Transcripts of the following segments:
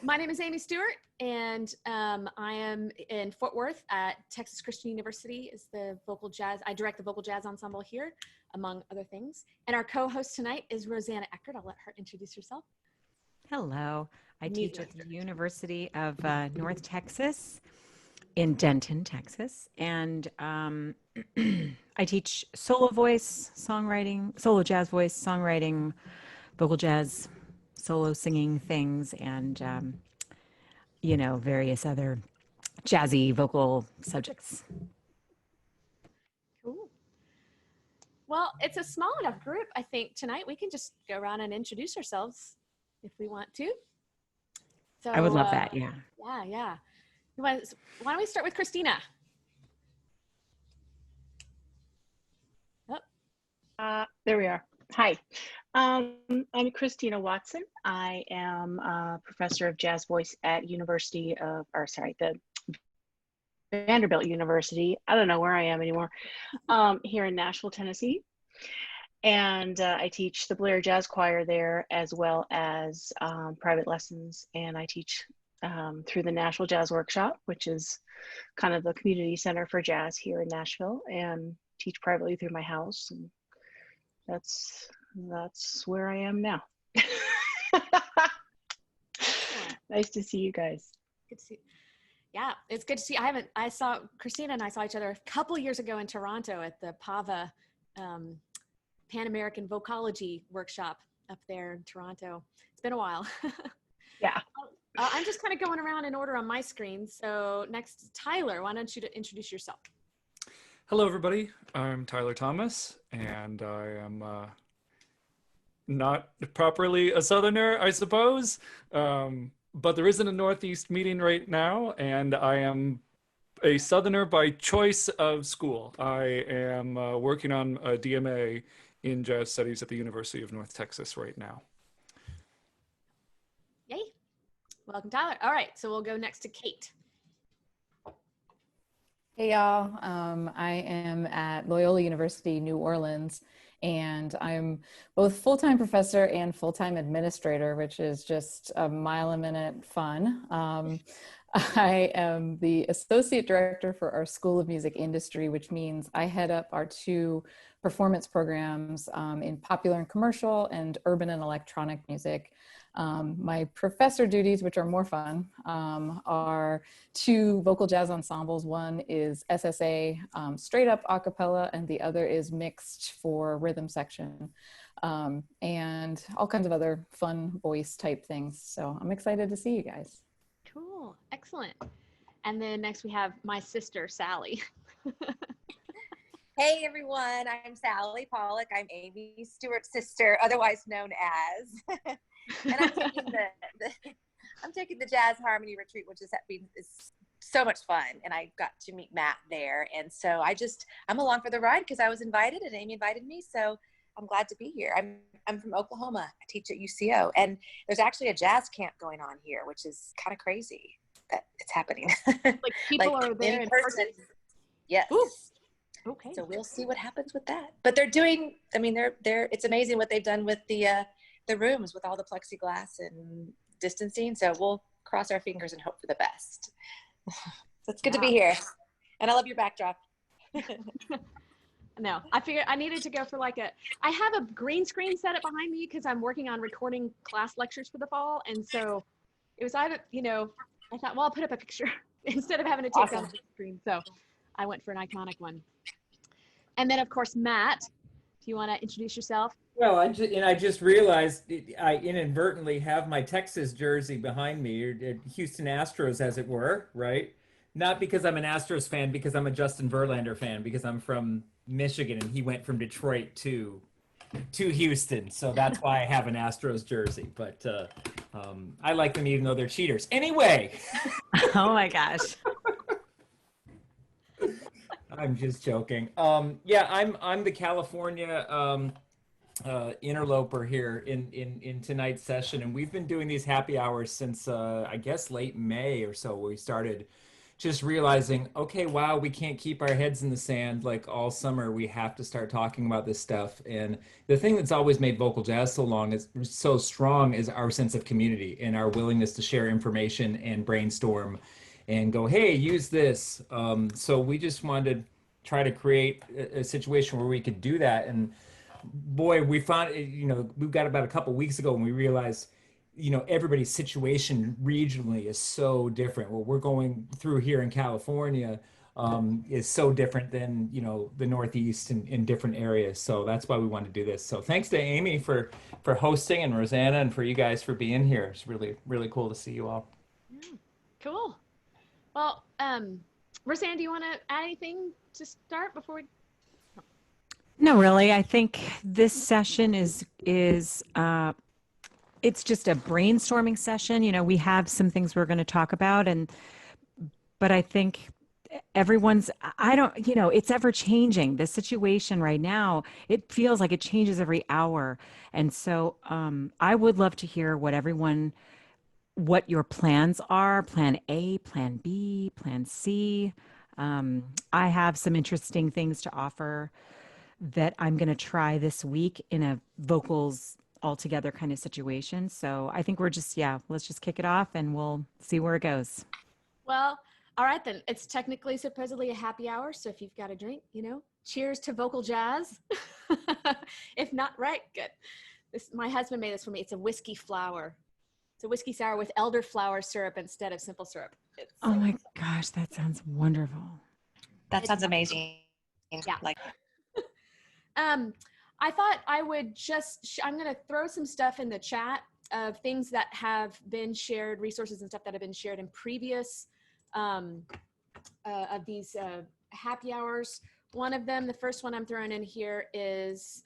My name is Amy Stewart, and I am in Fort Worth at Texas Christian University as the vocal jazz. I direct the vocal jazz ensemble here, among other things. And our co-host tonight is Rosanna Eckert. I'll let her introduce herself. Hello. I teach at the University of North Texas in Denton, Texas. And I teach solo voice, songwriting, solo jazz voice, songwriting, vocal jazz, solo singing things, and, various other jazzy vocal subjects. Cool. Well, it's a small enough group, I think, tonight. We can just go around and introduce ourselves if we want to. So, I would love that, yeah. Yeah. Why don't we start with Christina? There we are. Hi, I'm Christina Watson. I am a professor of jazz voice at the Vanderbilt University. I don't know where I am anymore, here in Nashville, Tennessee. And I teach the Blair Jazz Choir there, as well as private lessons. And I teach through the Nashville Jazz Workshop, which is kind of the community center for jazz here in Nashville, and teach privately through my house. And that's where I am now. Nice to see you guys. Good to see you. Yeah, it's good to see. I saw Christina and I saw each other a couple years ago in Toronto at the PAVA Pan American Vocology workshop up there in Toronto. It's been a while. Yeah. I'm just kind of going around in order on my screen. So next, Tyler, why don't you introduce yourself? Hello, everybody. I'm Tyler Thomas, and I am not properly a Southerner, I suppose, but there isn't a Northeast meeting right now, and I am a Southerner by choice of school. I am working on a DMA in jazz studies at the University of North Texas right now. Yay. Welcome, Tyler. All right, so we'll go next to Kate. Hey y'all, I am at Loyola University, New Orleans, and I'm both full-time professor and full-time administrator, which is just a mile-a-minute fun. I am the associate director for our School of Music industry, which means I head up our two performance programs in popular and commercial and urban and electronic music. My professor duties, which are more fun, are two vocal jazz ensembles. One is SSA, straight up a cappella, and the other is mixed for rhythm section, and all kinds of other fun voice type things. So I'm excited to see you guys. Cool, excellent. And then next we have my sister, Sally. Hey everyone, I'm Sally Pollock. I'm Amy Stewart's sister, otherwise known as. And I'm taking the Jazz Harmony Retreat, which is so much fun. And I got to meet Matt there. And so I'm along for the ride because I was invited and Amy invited me. So I'm glad to be here. I'm from Oklahoma. I teach at UCO. And there's actually a jazz camp going on here, which is kind of crazy that it's happening. Like people are there in person? Yes. Ooh. Okay. So we'll see what happens with that. But they're doing, it's amazing what they've done with the rooms with all the plexiglass and distancing. So we'll cross our fingers and hope for the best. So it's good to be here. And I love your backdrop. No, I figured I needed to go for I have a green screen set up behind me because I'm working on recording class lectures for the fall. And so it was either, I thought, well, I'll put up a picture instead of having to take down the screen. So I went for an iconic one. And then of course, Matt, do you want to introduce yourself? Well, I just realized I inadvertently have my Texas jersey behind me, or Houston Astros, as it were, right? Not because I'm an Astros fan, because I'm a Justin Verlander fan, because I'm from Michigan and he went from Detroit to Houston, so that's why I have an Astros jersey. But I like them even though they're cheaters. Anyway. Oh my gosh. I'm just joking. Yeah, I'm the California interloper here in tonight's session, and we've been doing these happy hours since I guess late May or so. We started just realizing, okay, wow, we can't keep our heads in the sand like all summer. We have to start talking about this stuff. And the thing that's always made vocal jazz so strong is our sense of community and our willingness to share information and brainstorm and go, hey, use this. So we just wanted to try to create a situation where we could do that. And boy, we found, we got about a couple weeks ago when we realized, everybody's situation regionally is so different. What we're going through here in California is so different than, the Northeast in different areas. So that's why we wanted to do this. So thanks to Amy for hosting, and Rosanna, and for you guys for being here. It's really, really cool to see you all. Yeah, cool. Well, Rosanna, do you want to add anything to start before we? No, really. I think this session is it's just a brainstorming session. We have some things we're going to talk about, but I think everyone's, it's ever changing. The situation right now, it feels like it changes every hour. And so I would love to hear what your plans are, plan A, plan B, plan C. I have some interesting things to offer that I'm going to try this week in a vocals all together kind of situation. So I think let's just kick it off and we'll see where it goes. Well, all right then. It's technically supposedly a happy hour. So if you've got a drink, cheers to vocal jazz. If not, right, good. My husband made this for me. It's a whiskey flower. It's a whiskey sour with elderflower syrup instead of simple syrup. Oh my gosh, that sounds wonderful. That sounds amazing. Yeah. Like, I thought I would I'm going to throw some stuff in the chat of things that have been shared, resources and stuff that have been shared in previous of these happy hours. One of them, the first one I'm throwing in here is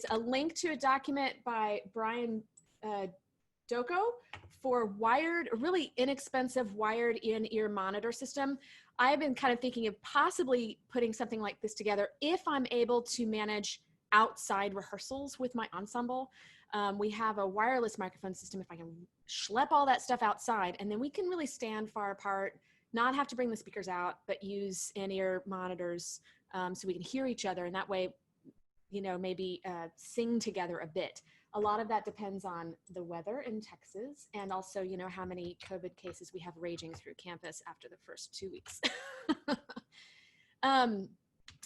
a link to a document by Brian Doko for a really inexpensive wired in-ear monitor system. I've been kind of thinking of possibly putting something like this together if I'm able to manage outside rehearsals with my ensemble. We have a wireless microphone system if I can schlep all that stuff outside, and then we can really stand far apart, not have to bring the speakers out, but use in-ear monitors so we can hear each other, and that way, maybe sing together a bit. A lot of that depends on the weather in Texas and also, how many COVID cases we have raging through campus after the first 2 weeks.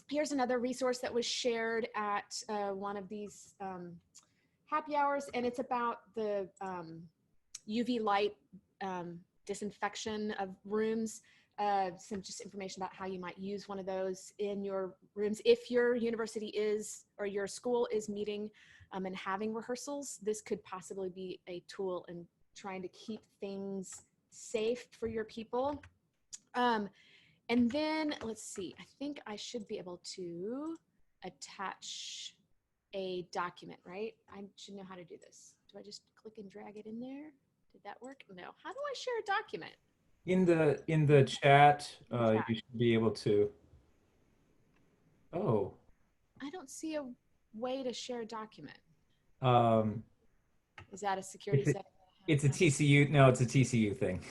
Here's another resource that was shared at one of these happy hours, and it's about the UV light disinfection of rooms. Some just information about how you might use one of those in your rooms. If your university is, or your school is meeting and having rehearsals, this could possibly be a tool in trying to keep things safe for your people. And then let's see, I think I should be able to attach a document, right? I should know how to do this. Do I just click and drag it in there? Did that work? No. How do I share a document? In the chat, you should be able to. Oh. I don't see a way to share a document. Is that a security setting? It's a TCU. No, it's a TCU thing.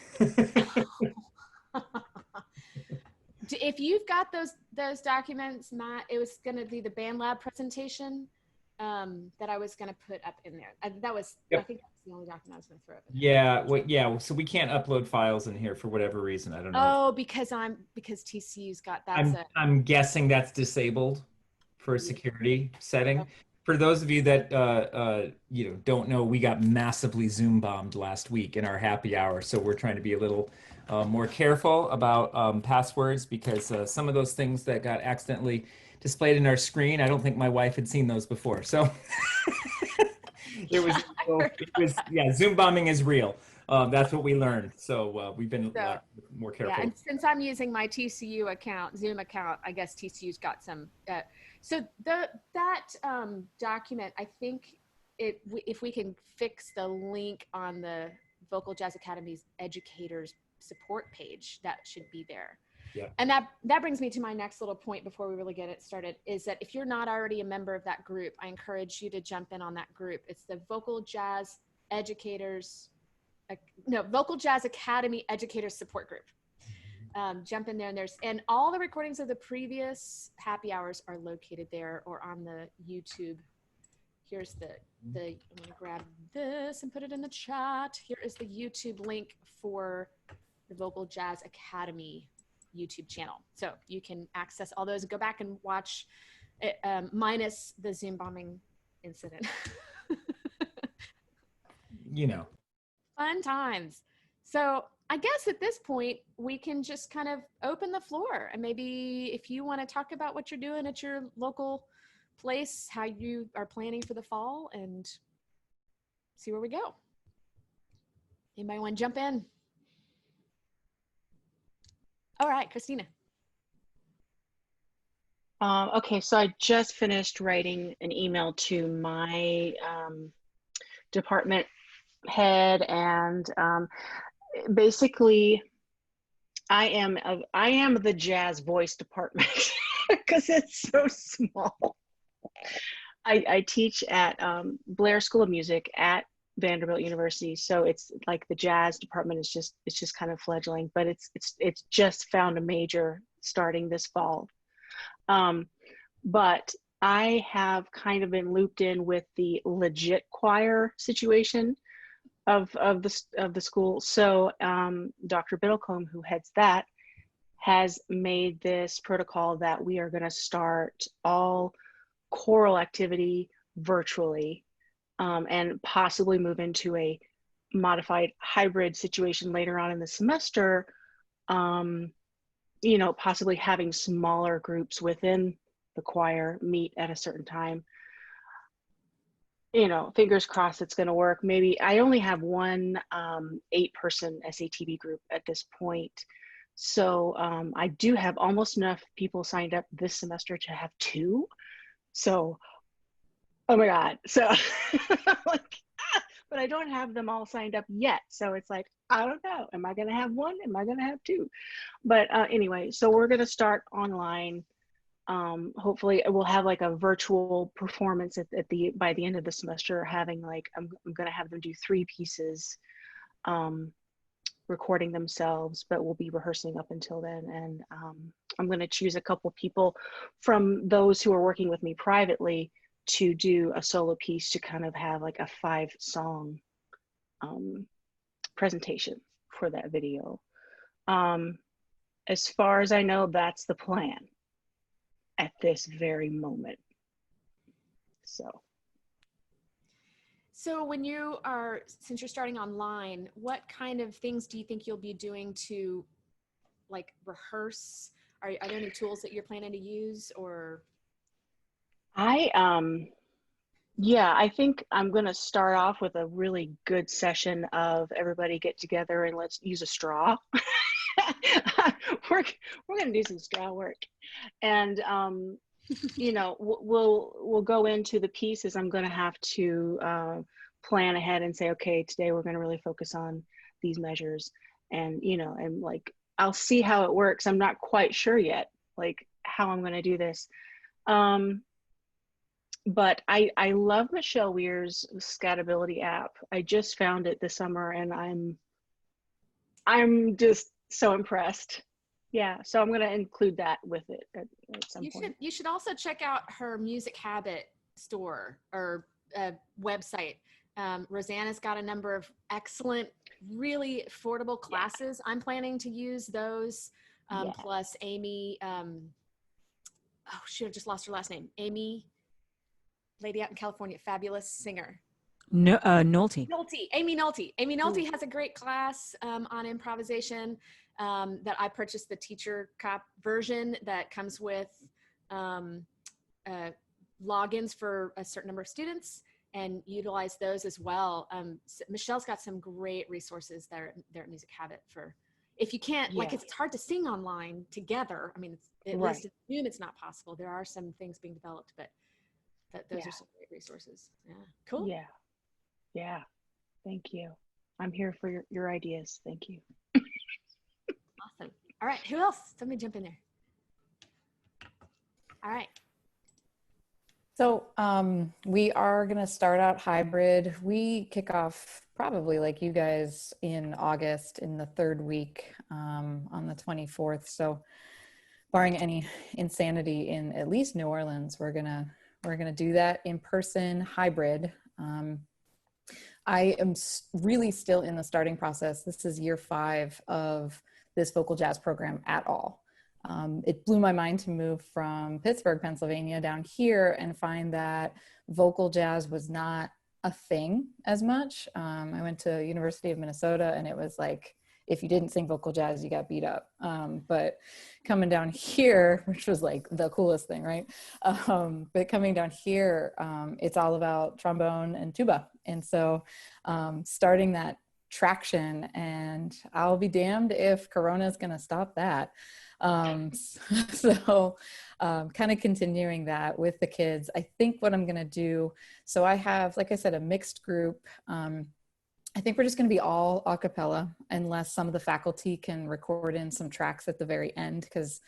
If you've got those documents, Matt, it was going to be the band lab presentation that I was going to put up in there. That was, yep. I think that's the only document I was going to throw up in there. Yeah, well, yeah. So we can't upload files in here for whatever reason. I don't know. Oh, because TCU's got that. I'm guessing that's disabled for a security setting. Okay. For those of you that don't know, we got massively Zoom bombed last week in our happy hour, so we're trying to be a little more careful about passwords, because some of those things that got accidentally displayed in our screen, I don't think my wife had seen those before. So Zoom bombing is real. That's what we learned. So we've been a lot more careful. Yeah, and since I'm using my TCU account, Zoom account, I guess TCU's got some. So that document, I think if we can fix the link on the Vocal Jazz Academy's educators support page, that should be there. Yeah. And that brings me to my next little point before we really get it started, is that if you're not already a member of that group, I encourage you to jump in on that group. It's the Vocal Jazz Educators Vocal Jazz Academy Educators Support Group. Jump in there, and all the recordings of the previous happy hours are located there or on the YouTube. Here's I'm gonna grab this and put it in the chat. Here is the YouTube link for the Vocal Jazz Academy YouTube channel. So you can access all those, go back and watch it, minus the Zoom bombing incident. You know. Fun times. So I guess at this point, we can just kind of open the floor. And maybe if you want to talk about what you're doing at your local place, how you are planning for the fall, and see where we go. Anybody want to jump in? All right, Christina. Okay, so I just finished writing an email to my department head, and basically I am the jazz voice department because it's so small. I teach at Blair School of Music at Vanderbilt University, so it's like the jazz department is just kind of fledgling, but it's just found a major starting this fall. But I have kind of been looped in with the legit choir situation of the school. So Dr. Biddlecombe, who heads that, has made this protocol that we are going to start all choral activity virtually, and possibly move into a modified hybrid situation later on in the semester. You know, possibly having smaller groups within the choir meet at a certain time. You know, fingers crossed it's going to work. Maybe I only have one 8-person SATB group at this point. So I do have almost enough people signed up this semester to have 2. So, oh my God. So, like, but I don't have them all signed up yet. So it's like, I don't know. Am I going to have 1? Am I going to have 2? But anyway, so we're going to start online. Hopefully we'll have like a virtual performance by the end of the semester, having like, I'm going to have them do 3 pieces, recording themselves, but we'll be rehearsing up until then. And I'm going to choose a couple people from those who are working with me privately to do a solo piece to kind of have like a 5-song presentation for that video. As far as I know, that's the plan at this very moment. So when you are, since you're starting online, what kind of things do you think you'll be doing to like rehearse? Are there any tools that you're planning to use, or? Yeah, I think I'm going to start off with a really good session of everybody get together and let's use a straw. We're going to do some straw work, and you know, we'll go into the pieces. I'm going to have to plan ahead and say, okay, today we're going to really focus on these measures, and you know, and like I'll see how it works. I'm not quite sure yet, like how I'm going to do this. But I love Michelle Weir's Scatability app. I just found it this summer, and I'm just so impressed. Yeah, so I'm going to include that with it at some point. You should also check out her Music Habit store or website. Rosanna's got a number of excellent, really affordable classes. Yeah. I'm planning to use those. Plus Amy, oh shoot, I just lost her last name. Amy, lady out in California, fabulous singer. Nolte. Amy Nolte. Amy Nolte has a great class on improvisation that I purchased the teacher cop version that comes with logins for a certain number of students, and utilize those as well. Michelle's got some great resources there at Music Habit for, if you can't, like it's hard to sing online together. I mean, at least in Zoom it's not possible. There are some things being developed, but those are some great resources. Yeah, cool. Yeah, thank you. I'm here for your ideas. Thank you. Awesome. All right, who else? Somebody jump in there. All right. So we are going to start out hybrid. We kick off probably like you guys in August in the third week on the 24th. So barring any insanity in at least New Orleans, we're gonna do that in person hybrid. I am really still in the starting process. This is year 5 of this vocal jazz program at all. It blew my mind to move from Pittsburgh, Pennsylvania down here and find that vocal jazz was not a thing as much. I went to University of Minnesota and it was like, if you didn't sing vocal jazz, you got beat up. But coming down here, which was like the coolest thing, right? But coming down here, it's all about trombone and tuba. And so starting that traction, and I'll be damned if Corona is going to stop that. So kind of continuing that with the kids. I think what I'm going to do, so I have, like I said, a mixed group. I think we're just going to be all a cappella unless some of the faculty can record in some tracks at the very end, because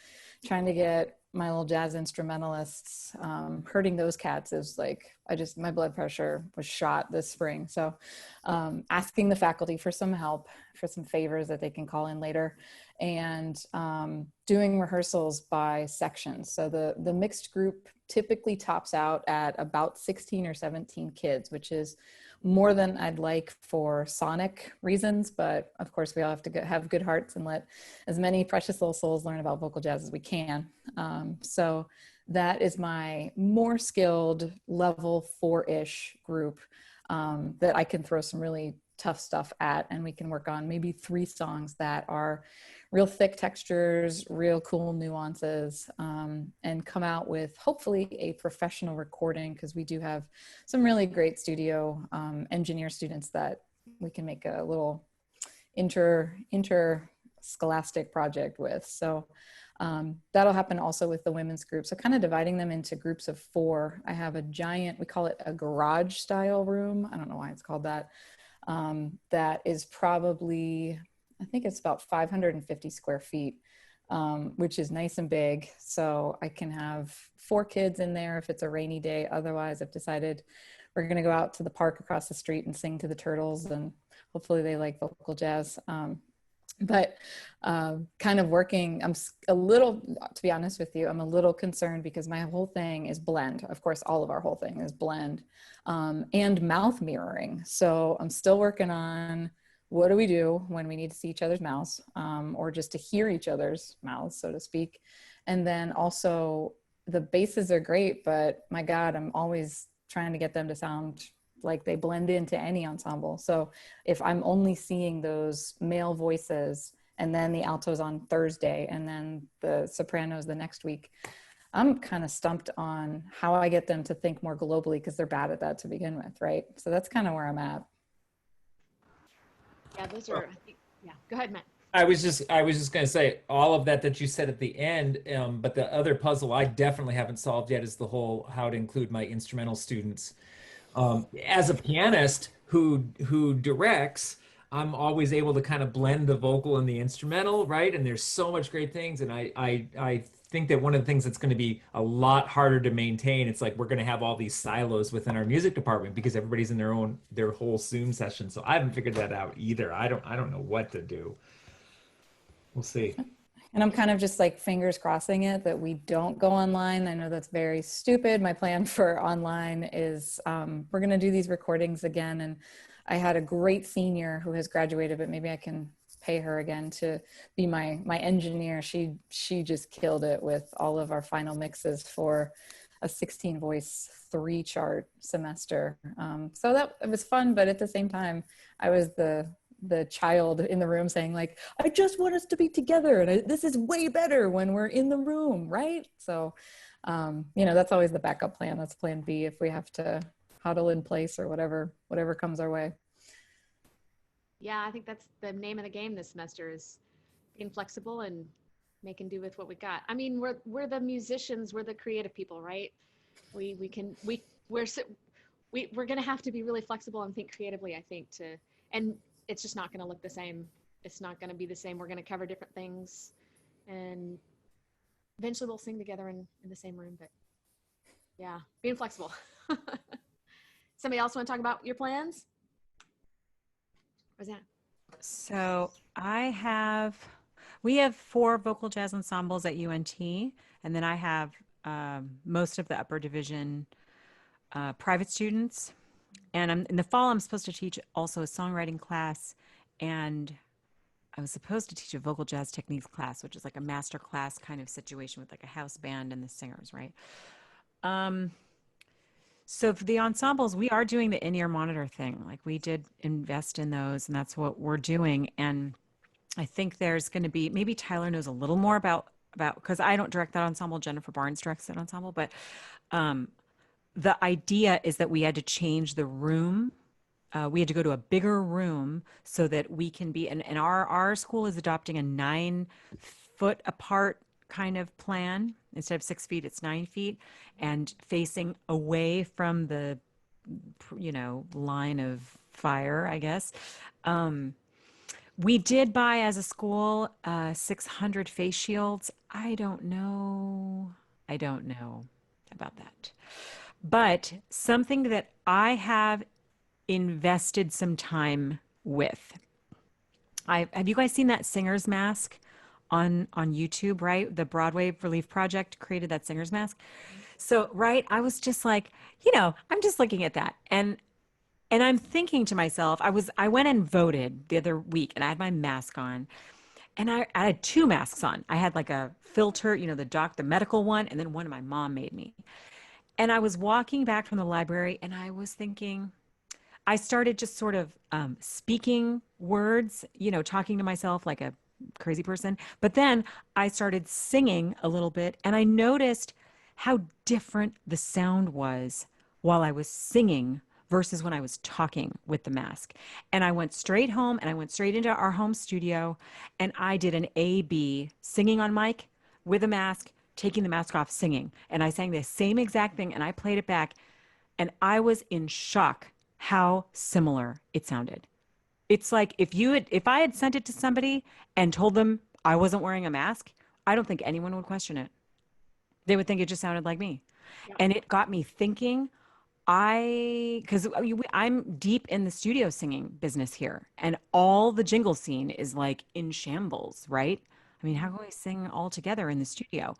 trying to get my little jazz instrumentalists, hurting those cats is like, my blood pressure was shot this spring. So asking the faculty for some help, for some favors that they can call in later, and doing rehearsals by sections. So the mixed group typically tops out at about 16 or 17 kids, which is more than I'd like for sonic reasons, but of course we all have to have good hearts and let as many precious little souls learn about vocal jazz as we can. So that is my more skilled level 4-ish group that I can throw some really tough stuff at, and we can work on maybe 3 songs that are real thick textures, real cool nuances, and come out with hopefully a professional recording, because we do have some really great studio engineer students that we can make a little interscholastic project with. So that'll happen also with the women's group. So kind of dividing them into groups of 4. I have a giant, we call it a garage style room. I don't know why it's called that. That is probably, I think it's about 550 square feet, which is nice and big. So I can have 4 kids in there if it's a rainy day. Otherwise, I've decided we're going to go out to the park across the street and sing to the turtles, and hopefully they like vocal jazz. But kind of working, I'm a little, to be honest with you, I'm a little concerned because my whole thing is blend. Of course, all of our whole thing is blend and mouth mirroring. So I'm still working on what do we do when we need to see each other's mouths or just to hear each other's mouths, so to speak. And then also the basses are great, but my God, I'm always trying to get them to sound like they blend into any ensemble. So if I'm only seeing those male voices and then the altos on Thursday and then the sopranos the next week, I'm kind of stumped on how I get them to think more globally, because they're bad at that to begin with, right? So that's kind of where I'm at. Yeah, those are, I think, yeah, go ahead, Matt. I was just going to say all of that you said at the end, but the other puzzle I definitely haven't solved yet is the whole how to include my instrumental students. As a pianist who directs, I'm always able to kind of blend the vocal and the instrumental, right? And there's so much great things, and I think that one of the things that's going to be a lot harder to maintain, it's like we're going to have all these silos within our music department because everybody's in their whole Zoom session. So I haven't figured that out either. I don't know what to do. We'll see. And I'm kind of just like fingers crossing it that we don't go online. I know that's very stupid. My plan for online is we're going to do these recordings again. And I had a great senior who has graduated, but maybe I can pay her again to be my engineer. She just killed it with all of our final mixes for a 16 voice 3 chart semester. So that it was fun, but at the same time, I was the child in the room saying like, I just want us to be together. And this is way better when we're in the room, right? So, that's always the backup plan. That's plan B if we have to huddle in place or whatever comes our way. Yeah, I think that's the name of the game this semester, is being flexible and making do with what we got. I mean, we're the musicians, we're the creative people, right? We're going to have to be really flexible and think creatively, I think, and it's just not going to look the same. It's not going to be the same. We're going to cover different things, and eventually we'll sing together in the same room. But Yeah, being flexible. Somebody else want to talk about your plans? What's that? So we have 4 vocal jazz ensembles at UNT, and then I have most of the upper division private students. And in the fall, I'm supposed to teach also a songwriting class, and I was supposed to teach a vocal jazz techniques class, which is like a master class kind of situation with like a house band and the singers, right? So for the ensembles, we are doing the in-ear monitor thing. Like we did invest in those, and that's what we're doing. And I think there's going to be, maybe Tyler knows a little more about because I don't direct that ensemble. Jennifer Barnes directs that ensemble, but the idea is that we had to change the room. We had to go to a bigger room so that we can be, and our school is adopting a 9-foot apart kind of plan. Instead of 6 feet, it's 9 feet, and facing away from the, line of fire, I guess. We did buy as a school 600 face shields. I don't know about that. But something that I have invested some time with. Have you guys seen that singer's mask on YouTube, right? The Broadway Relief Project created that singer's mask. So, right, I was just like, I'm just looking at that. And I'm thinking to myself, I went and voted the other week and I had my mask on. And I had 2 masks on. I had like a filter, the medical one, and then one my mom made me. And I was walking back from the library and I was thinking, I started just sort of speaking words, talking to myself like a crazy person. But then I started singing a little bit and I noticed how different the sound was while I was singing versus when I was talking with the mask. And I went straight home and I went straight into our home studio and I did an A-B singing on mic with a mask, taking the mask off, singing. And I sang the same exact thing and I played it back and I was in shock how similar it sounded. It's like if I had sent it to somebody and told them I wasn't wearing a mask, I don't think anyone would question it. They would think it just sounded like me. Yeah. And it got me thinking, because I'm deep in the studio singing business here, and all the jingle scene is like in shambles, right? I mean, how can we sing all together in the studio?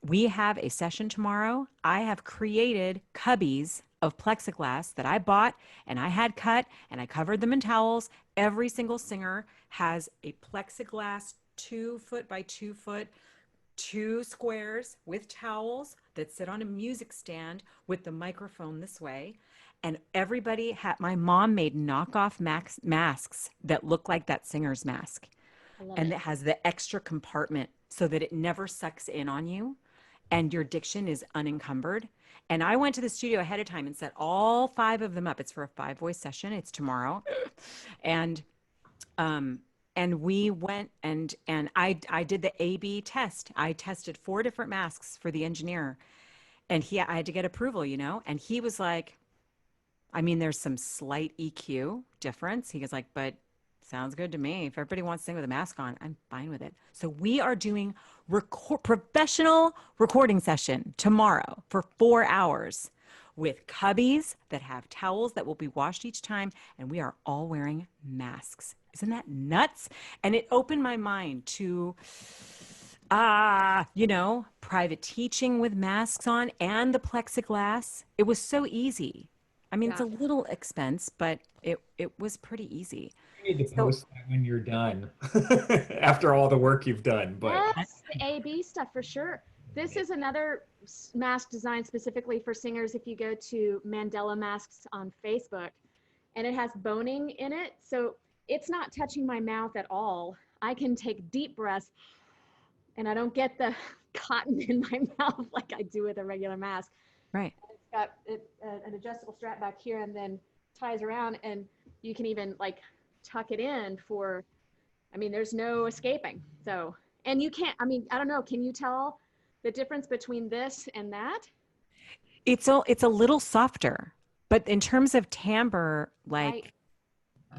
We have a session tomorrow. I have created cubbies of plexiglass that I bought and I had cut and I covered them in towels. Every single singer has a plexiglass 2-foot by 2-foot, 2 squares with towels that sit on a music stand with the microphone this way. And everybody my mom made knockoff masks that look like that singer's mask. And that has the extra compartment so that it never sucks in on you and your diction is unencumbered. And I went to the studio ahead of time and set all 5 of them up. It's for a 5-voice session. It's tomorrow. And we went and I did the A/B test. I tested 4 different masks for the engineer. And I had to get approval, and he was like, I mean, there's some slight EQ difference. He was like, but sounds good to me. If everybody wants to sing with a mask on, I'm fine with it. So we are doing professional recording session tomorrow for 4 hours with cubbies that have towels that will be washed each time. And we are all wearing masks. Isn't that nuts? And it opened my mind to, private teaching with masks on and the plexiglass. It was so easy. I mean, It's a little expense, but it was pretty easy. You need to post that when you're done after all the work you've done. But Yes, the A/B stuff for sure. This is another mask designed specifically for singers. If you go to Mandela Masks on Facebook, and it has boning in it, so it's not touching my mouth at all. I can take deep breaths, and I don't get the cotton in my mouth like I do with a regular mask. Right. It's got an adjustable strap back here, and then ties around, and you can even like tuck it in for. I mean, there's no escaping. So, and you can't. I mean, I don't know. Can you tell the difference between this and that? It's a little softer, but in terms of timbre, like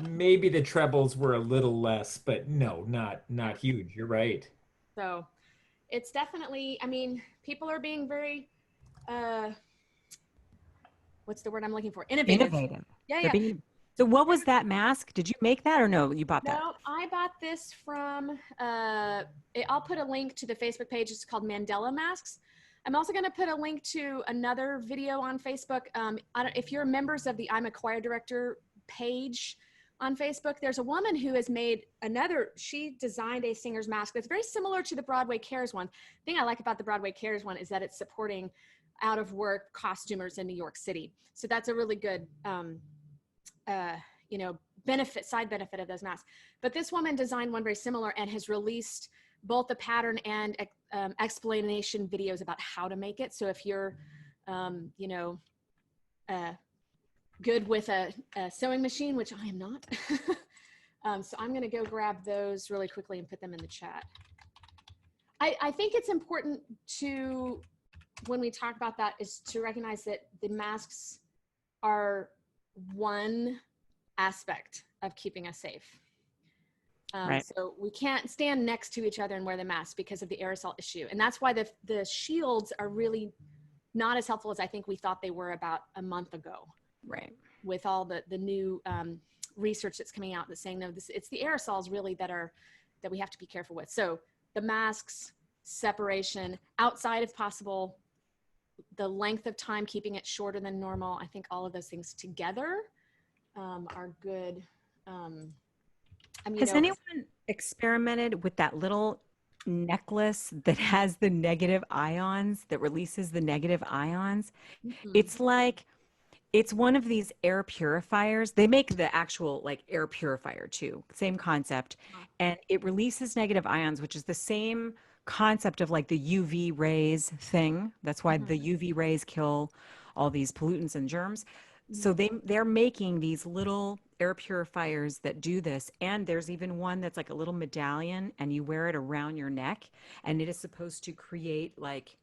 maybe the trebles were a little less, but no, not huge. You're right. So it's definitely, I mean, people are being very what's the word I'm looking for? Innovative. Innovative. Yeah, They're yeah. being- so what was that mask? Did you make that or no? You bought that? No, I bought this from, I'll put a link to the Facebook page. It's called Mandela Masks. I'm also going to put a link to another video on Facebook. If you're members of the I'm a Choir Director page on Facebook, there's a woman who has made she designed a singer's mask that's very similar to the Broadway Cares one. The thing I like about the Broadway Cares one is that it's supporting out of work costumers in New York City. So that's a really good, side benefit of those masks. But this woman designed one very similar and has released both the pattern and explanation videos about how to make it. So if you're, good with a sewing machine, which I am not. So I'm going to go grab those really quickly and put them in the chat. I think it's important to, when we talk about that, is to recognize that the masks are one aspect of keeping us safe. Right. So we can't stand next to each other and wear the mask because of the aerosol issue. And that's why the shields are really not as helpful as I think we thought they were about a month ago. Right. With all the new research that's coming out that's saying, no, it's the aerosols really that we have to be careful with. So the masks, separation, outside if possible, the length of time, keeping it shorter than normal. I think all of those things together are good. Has anyone experimented with that little necklace that has the negative ions, that releases the negative ions? Mm-hmm. It's one of these air purifiers. They make the actual like air purifier too, same concept. And it releases negative ions, which is the same concept of like the UV rays thing. That's why the UV rays kill all these pollutants and germs. So they're making these little air purifiers that do this. And there's even one that's like a little medallion and you wear it around your neck and it is supposed to create like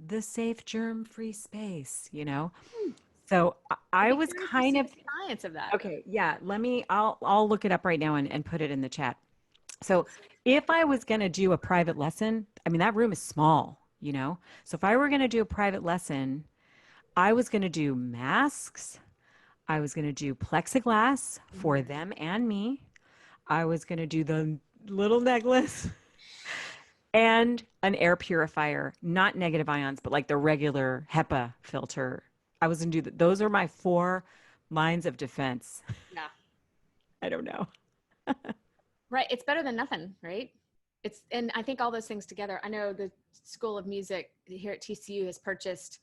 the safe germ-free space, So I was kind of science of that. Okay. Yeah. I'll look it up right now and put it in the chat. So if I was going to do a private lesson, I mean, that room is small, So if I were going to do a private lesson, I was going to do masks. I was going to do plexiglass for them and me. I was going to do the little necklace and an air purifier, not negative ions, but like the regular HEPA filter. I was going to do those are my 4 lines of defense. Yeah. I don't know. Right. It's better than nothing, right? And I think all those things together, I know the School of Music here at TCU has purchased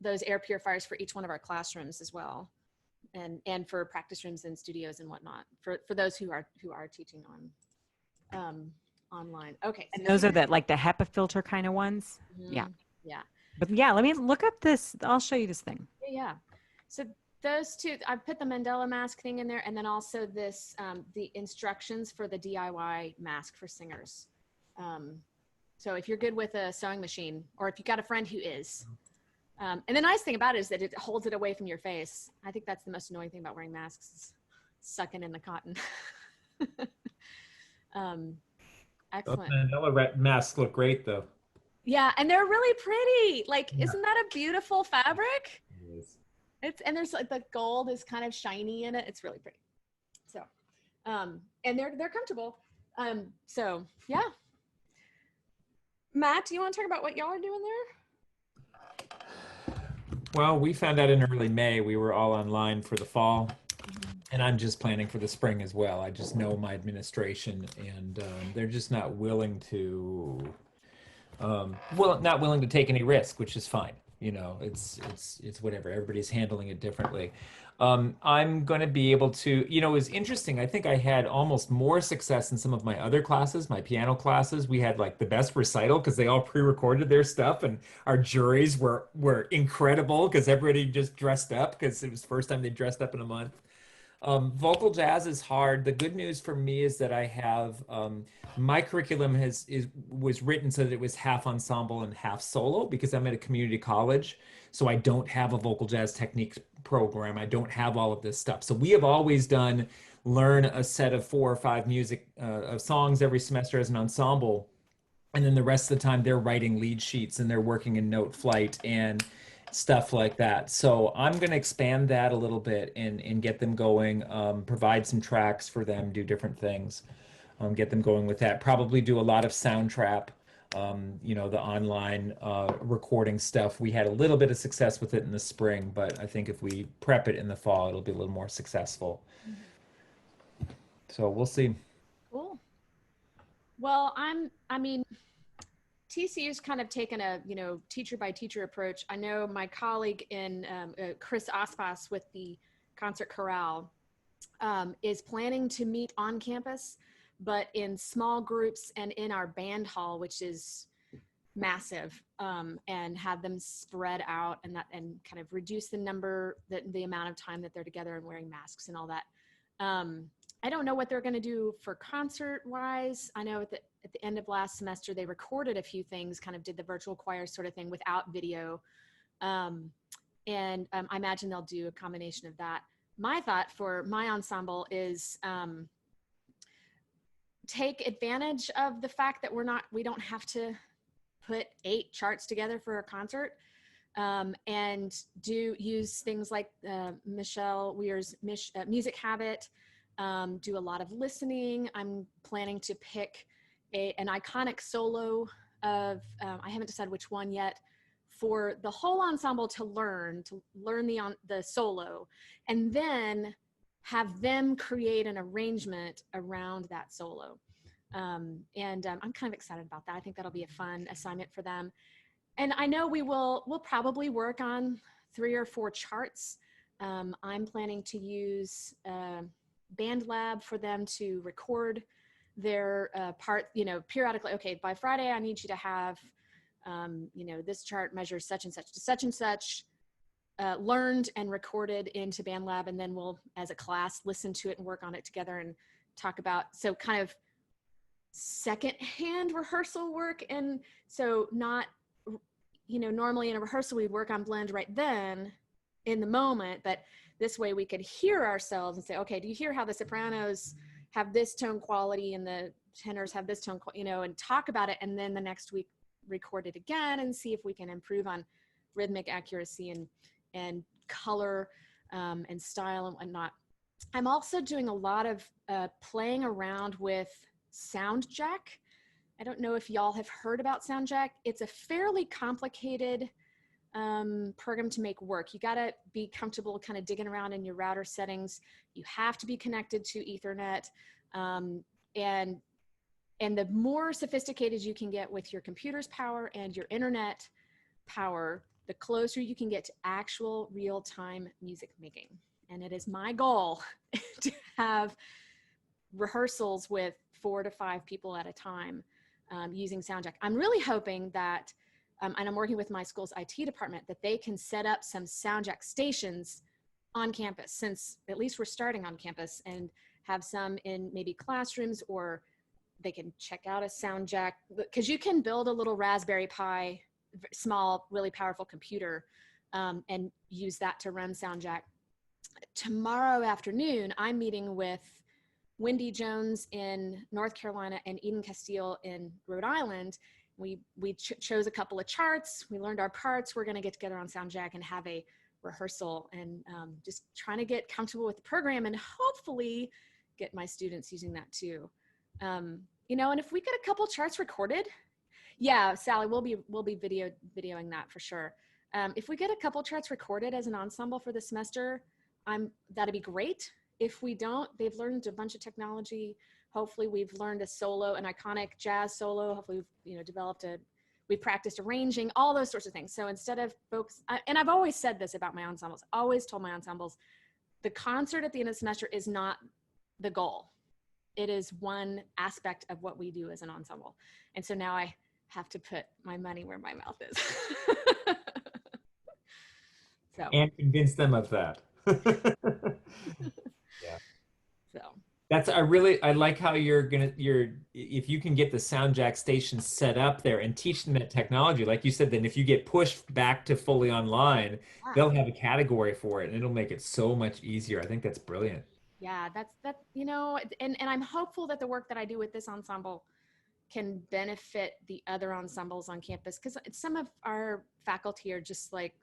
those air purifiers for each one of our classrooms as well. And for practice rooms and studios and whatnot for those who are teaching on online. Okay. And those are the HEPA filter kind of ones. Mm-hmm. Yeah. Yeah. But yeah, let me look up this. I'll show you this thing. Yeah. So those two, I put the Mandela mask thing in there, and then also this, the instructions for the DIY mask for singers. So if you're good with a sewing machine, or if you've got a friend who is, and the nice thing about it is that it holds it away from your face. I think that's the most annoying thing about wearing masks, is sucking in the cotton. Excellent. Mandela masks look great though. Yeah, and they're really pretty. Like, Yeah. Isn't that a beautiful fabric? It is. And there's like the gold is kind of shiny in it. It's really pretty. So, and they're comfortable. So yeah. Matt, do you want to talk about what y'all are doing there? Well, we found out in early May we were all online for the fall, and I'm just planning for the spring as well. I just know my administration, and they're just not willing to, not willing to take any risk, which is fine. It's whatever. Everybody's handling it differently. I'm going to be able to, it was interesting. I think I had almost more success in some of my other classes, my piano classes. We had like the best recital because they all pre-recorded their stuff, and our juries were incredible because everybody just dressed up because it was the first time they dressed up in a month. Vocal jazz is hard. The good news for me is that I have, my curriculum was written so that it was half ensemble and half solo because I'm at a community college. So I don't have a vocal jazz techniques program. I don't have all of this stuff. So we have always learn a set of 4 or 5 music of songs every semester as an ensemble. And then the rest of the time they're writing lead sheets and they're working in note flight and stuff like that. So I'm going to expand that a little bit and get them going, provide some tracks for them, do different things, get them going with that. Probably do a lot of sound trap, you know, the online recording stuff. We had a little bit of success with it in the spring, but I think if we prep it in the fall, it'll be a little more successful. So we'll see. Cool. Well, I mean, TCU's kind of taken a, you know, teacher by teacher approach. I know my colleague in Chris Aspas with the Concert Chorale is planning to meet on campus, but in small groups and in our band hall, which is massive, and have them spread out and kind of reduce the number, the amount of time that they're together and wearing masks and all that. I don't know what they're going to do for concert wise. I know at the end of last semester, they recorded a few things, kind of did the virtual choir sort of thing without video. I imagine they'll do a combination of that. My thought for my ensemble is take advantage of the fact that we don't have to put 8 charts together for a concert, and use things like Michelle Weir's Music Habit. Do a lot of listening. I'm planning to pick an iconic solo of, I haven't decided which one yet, for the whole ensemble to learn the solo, and then have them create an arrangement around that solo. I'm kind of excited about that. I think that'll be a fun assignment for them. And I know we'll probably work on 3 or 4 charts. I'm planning to use Band Lab for them to record their part, you know, periodically. Okay, by Friday, I need you to have, you know, this chart measures such and such to such and such, learned and recorded into Band Lab, and then we'll, as a class, listen to it and work on it together and talk about, so kind of secondhand rehearsal work. And so not, you know, normally in a rehearsal, we work on blend right then in the moment, but this way we could hear ourselves and say, okay, do you hear how the sopranos have this tone quality and the tenors have this tone, you know, and talk about it. And then the next week record it again and see if we can improve on rhythmic accuracy and color and style and whatnot. I'm also doing a lot of playing around with SoundJack. I don't know if y'all have heard about SoundJack. It's a fairly complicated program to make work. You got to be comfortable kind of digging around in your router settings. You have to be connected to Ethernet. And the more sophisticated you can get with your computer's power and your internet power, the closer you can get to actual real-time music making. And it is my goal to have rehearsals with 4 to 5 people at a time using SoundJack. I'm really hoping that and I'm working with my school's IT department, that they can set up some SoundJack stations on campus, since at least we're starting on campus, and have some in maybe classrooms, or they can check out a SoundJack, because you can build a little Raspberry Pi, small, really powerful computer, and use that to run SoundJack. Tomorrow afternoon, I'm meeting with Wendy Jones in North Carolina and Eden Castile in Rhode Island. We chose a couple of charts. We learned our parts. We're going to get together on SoundJack and have a rehearsal, and just trying to get comfortable with the program and hopefully get my students using that too. You know, and if we get a couple charts recorded, yeah, Sally, we'll be videoing that for sure. If we get a couple charts recorded as an ensemble for the semester, that'd be great. If we don't, they've learned a bunch of technology. Hopefully we've learned an iconic jazz solo. Hopefully we've practiced arranging, all those sorts of things. So instead of and I've always said this about my ensembles, always told my ensembles, the concert at the end of the semester is not the goal. It is one aspect of what we do as an ensemble. And so now I have to put my money where my mouth is. So. And convince them of that. Yeah. So. I like how if you can get the SoundJack station set up there and teach them that technology, like you said, then if you get pushed back to fully online, they'll have a category for it, and it'll make it so much easier. I think that's brilliant. Yeah, you know, and I'm hopeful that the work that I do with this ensemble can benefit the other ensembles on campus. Because some of our faculty are just like,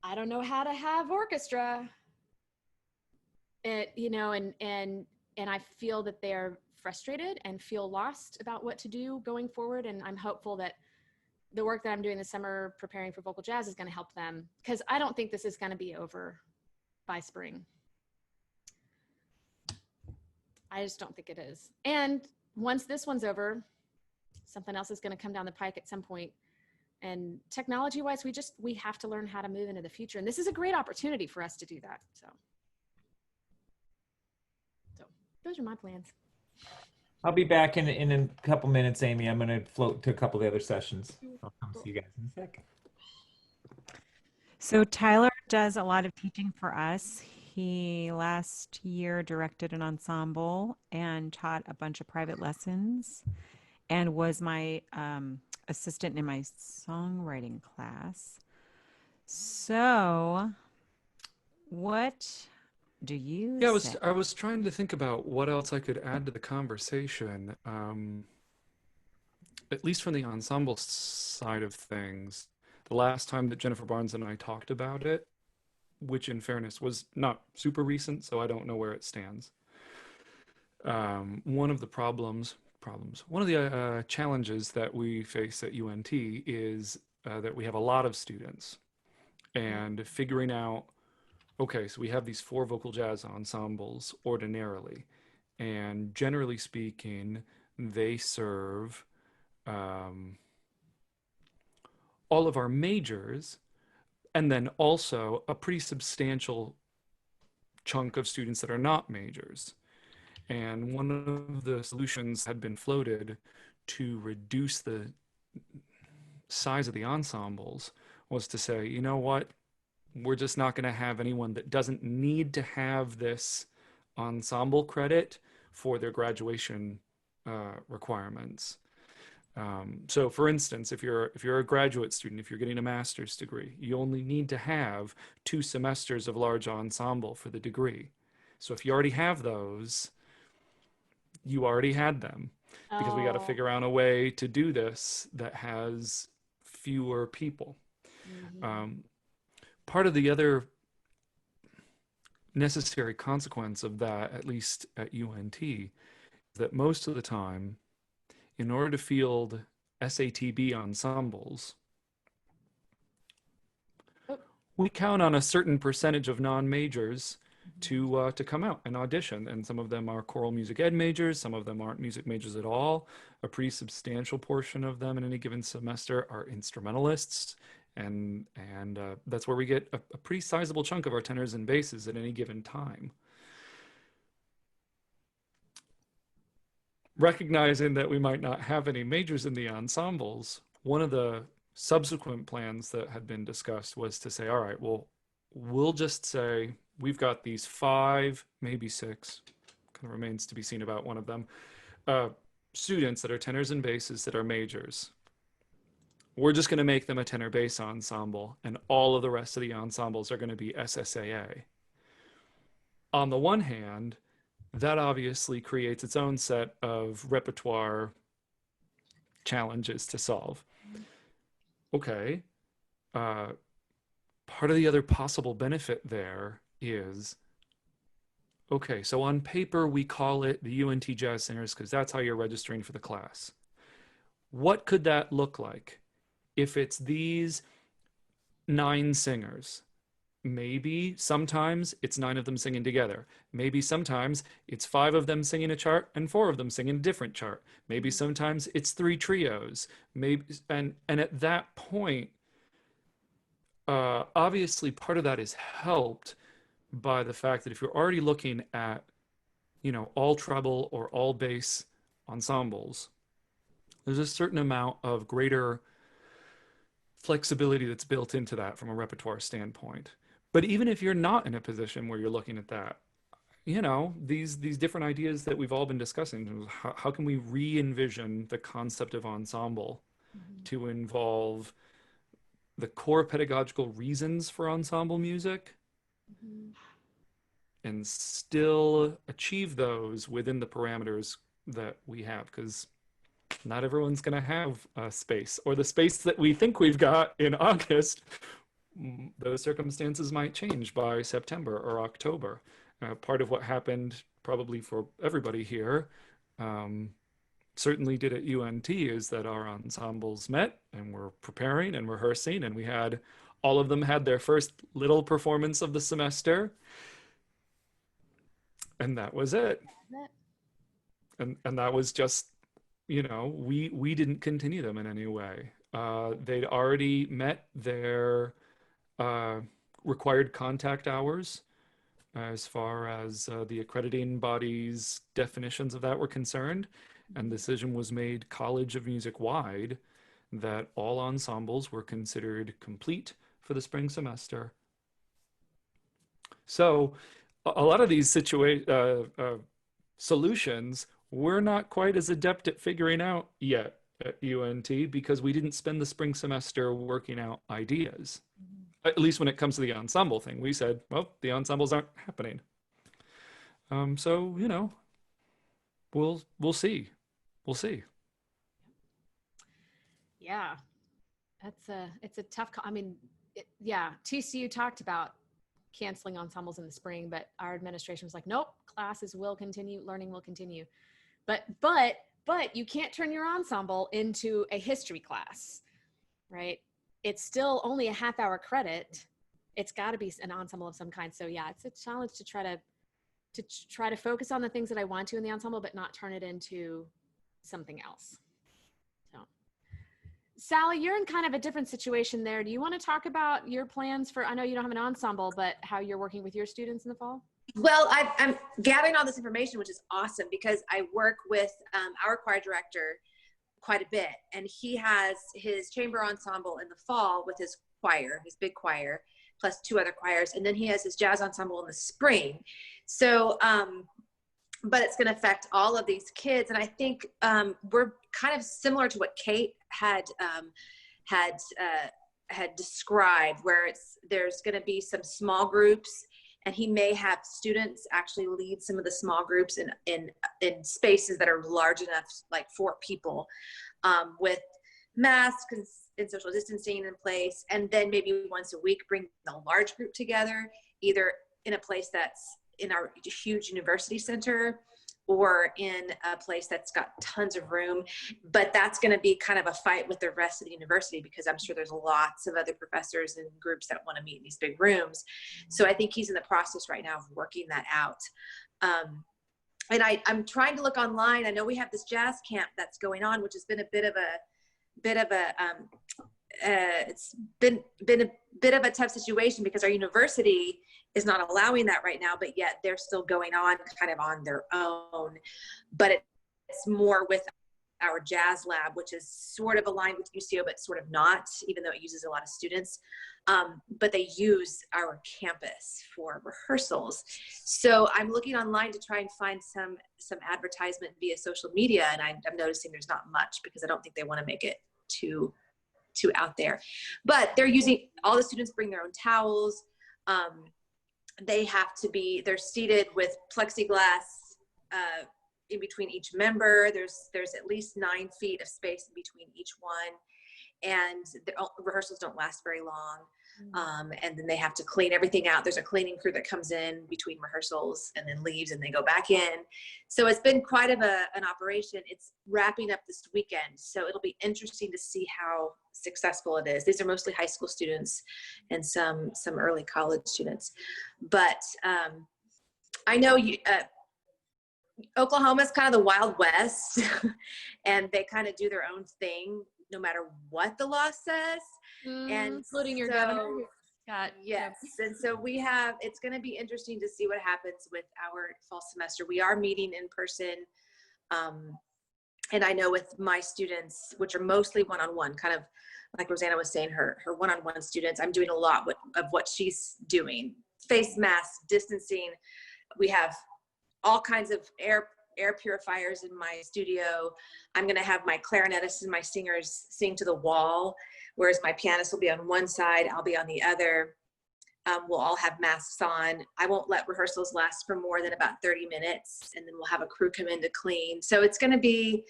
I don't know how to have orchestra. You know, and I feel that they're frustrated and feel lost about what to do going forward. And I'm hopeful that the work that I'm doing this summer preparing for vocal jazz is going to help them, because I don't think this is going to be over by spring. I just don't think it is. And once this one's over, something else is going to come down the pike at some point. And technology wise, we have to learn how to move into the future. And this is a great opportunity for us to do that. So those are my plans. I'll be back in a couple minutes, Amy. I'm going to float to a couple of the other sessions. I'll come see you guys in a second. So Tyler does a lot of teaching for us. He last year directed an ensemble and taught a bunch of private lessons and was my assistant in my songwriting class. So what do you say? I was trying to think about what else I could add to the conversation. At least from the ensemble side of things, the last time that Jennifer Barnes and I talked about it, which in fairness was not super recent, so I don't know where it stands. One of the one of the challenges that we face at UNT is that we have a lot of students, and figuring out, okay, so we have these 4 vocal jazz ensembles ordinarily, and generally speaking, they serve all of our majors, and then also a pretty substantial chunk of students that are not majors. And one of the solutions had been floated to reduce the size of the ensembles was to say, you know what, we're just not going to have anyone that doesn't need to have this ensemble credit for their graduation requirements. So for instance, if you're a graduate student, if you're getting a master's degree, you only need to have 2 semesters of large ensemble for the degree. So if you already have those, you already had them, because we got to figure out a way to do this that has fewer people. Part of the other necessary consequence of that, at least at UNT, is that most of the time, in order to field SATB ensembles, we count on a certain percentage of non-majors to come out and audition. And some of them are choral music ed majors, some of them aren't music majors at all. A pretty substantial portion of them in any given semester are instrumentalists. And that's where we get a pretty sizable chunk of our tenors and basses at any given time. Recognizing that we might not have any majors in the ensembles, one of the subsequent plans that had been discussed was to say, all right, well, we'll just say we've got these 5, maybe 6, kind of remains to be seen about one of them, students that are tenors and basses that are majors. We're just going to make them a tenor bass ensemble, and all of the rest of the ensembles are going to be SSAA. On the one hand, that obviously creates its own set of repertoire challenges to solve. Okay. Part of the other possible benefit there is, okay, so on paper, we call it the UNT Jazz Singers because that's how you're registering for the class. What could that look like if it's these 9 singers? Maybe sometimes it's 9 of them singing together. Maybe sometimes it's 5 of them singing a chart and 4 of them singing a different chart. Maybe sometimes it's 3 trios. Maybe and at that point, obviously part of that is helped by the fact that if you're already looking at, you know, all treble or all bass ensembles, there's a certain amount of greater flexibility that's built into that from a repertoire standpoint. But even if you're not in a position where you're looking at that, you know, these different ideas that we've all been discussing, how can we re-envision the concept of ensemble to involve the core pedagogical reasons for ensemble music and still achieve those within the parameters that we have? Because, not everyone's going to have space, or the space that we think we've got in August. Those circumstances might change by September or October. Part of what happened probably for everybody here, certainly did at UNT, is that our ensembles met and were preparing and rehearsing, and we had, all of them had their first little performance of the semester, and that was it. And that was just, you know, we didn't continue them in any way. They'd already met their required contact hours as far as the accrediting body's definitions of that were concerned. And the decision was made College of Music wide that all ensembles were considered complete for the spring semester. So a lot of these solutions we're not quite as adept at figuring out yet at UNT, because we didn't spend the spring semester working out ideas. At least when it comes to the ensemble thing, we said, well, the ensembles aren't happening. So, you know, we'll see. We'll see. Yeah, it's a tough, I mean, yeah, TCU talked about canceling ensembles in the spring, but our administration was like, nope, classes will continue, learning will continue. But you can't turn your ensemble into a history class, right? It's still only a half-hour credit. It's got to be an ensemble of some kind. So yeah, it's a challenge to try to focus on the things that I want to in the ensemble, but not turn it into something else. So, Sally, you're in kind of a different situation there. Do you want to talk about your plans for, I know you don't have an ensemble, but how you're working with your students in the fall? Well, I'm gathering all this information, which is awesome, because I work with our choir director quite a bit, and he has his chamber ensemble in the fall with his choir, his big choir, plus 2 other choirs, and then he has his jazz ensemble in the spring. So, but it's going to affect all of these kids, and I think we're kind of similar to what Kate had described, where there's going to be some small groups. And he may have students actually lead some of the small groups in spaces that are large enough, like 4 people, with masks and social distancing in place. And then maybe once a week, bring the large group together, either in a place that's in our huge university center or in a place that's got tons of room. But that's going to be kind of a fight with the rest of the university, because I'm sure there's lots of other professors and groups that want to meet in these big rooms. So I think he's in the process right now of working that out. And I'm trying to look online. I know we have this jazz camp that's going on, which has been a bit of a tough situation, because our university is not allowing that right now, but yet they're still going on kind of on their own. But it's more with our jazz lab, which is sort of aligned with UCO, but sort of not, even though it uses a lot of students. But they use our campus for rehearsals. So I'm looking online to try and find some advertisement via social media, and I'm noticing there's not much, because I don't think they want to make it too out there. But all the students bring their own towels. They're seated with plexiglass in between each member. There's at least 9 feet of space in between each one, and the rehearsals don't last very long. And then they have to clean everything out. There's a cleaning crew that comes in between rehearsals and then leaves, and they go back in. So it's been quite of an operation. It's wrapping up this weekend, so it'll be interesting to see how successful it is. These are mostly high school students and some early college students. But I know Oklahoma's kind of the Wild West, and they kind of do their own thing no matter what the law says. And including your governor. Yes. And so it's going to be interesting to see what happens with our fall semester. We are meeting in person. And I know with my students, which are mostly one-on-one, kind of like Rosanna was saying, her one-on-one students, I'm doing a lot of what she's doing. Face masks, distancing. We have all kinds of air purifiers in my studio. I'm going to have my clarinetists and my singers sing to the wall, whereas my pianist will be on one side, I'll be on the other. We'll all have masks on. I won't let rehearsals last for more than about 30 minutes, and then we'll have a crew come in to clean. So it's going to be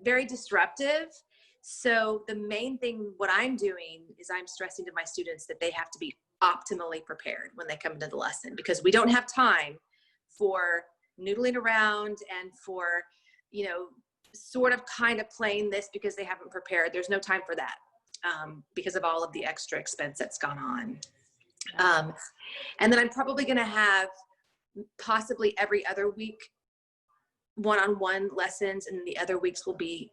very disruptive. So the main thing, what I'm doing is I'm stressing to my students that they have to be optimally prepared when they come into the lesson, because we don't have time for noodling around and for, you know, sort of kind of playing this because they haven't prepared. There's no time for that because of all of the extra expense that's gone on. And then I'm probably going to have possibly every other week one-on-one lessons, and the other weeks will be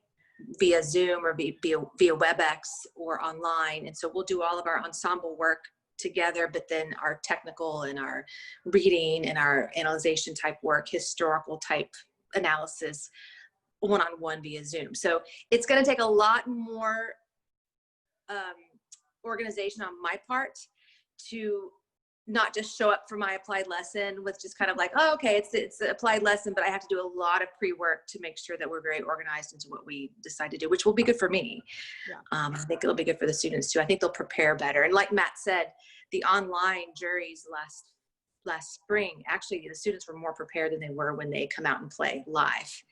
via Zoom or via WebEx or online. And so we'll do all of our ensemble work together, but then our technical and our reading and our analyzation type work, historical type analysis, one-on-one via Zoom. So it's going to take a lot more organization on my part to not just show up for my applied lesson with just kind of like, oh, okay, it's an applied lesson, but I have to do a lot of pre-work to make sure that we're very organized into what we decide to do, which will be good for me. Yeah. I think it'll be good for the students too. I think they'll prepare better. And like Matt said, the online juries last spring, actually the students were more prepared than they were when they come out and play live,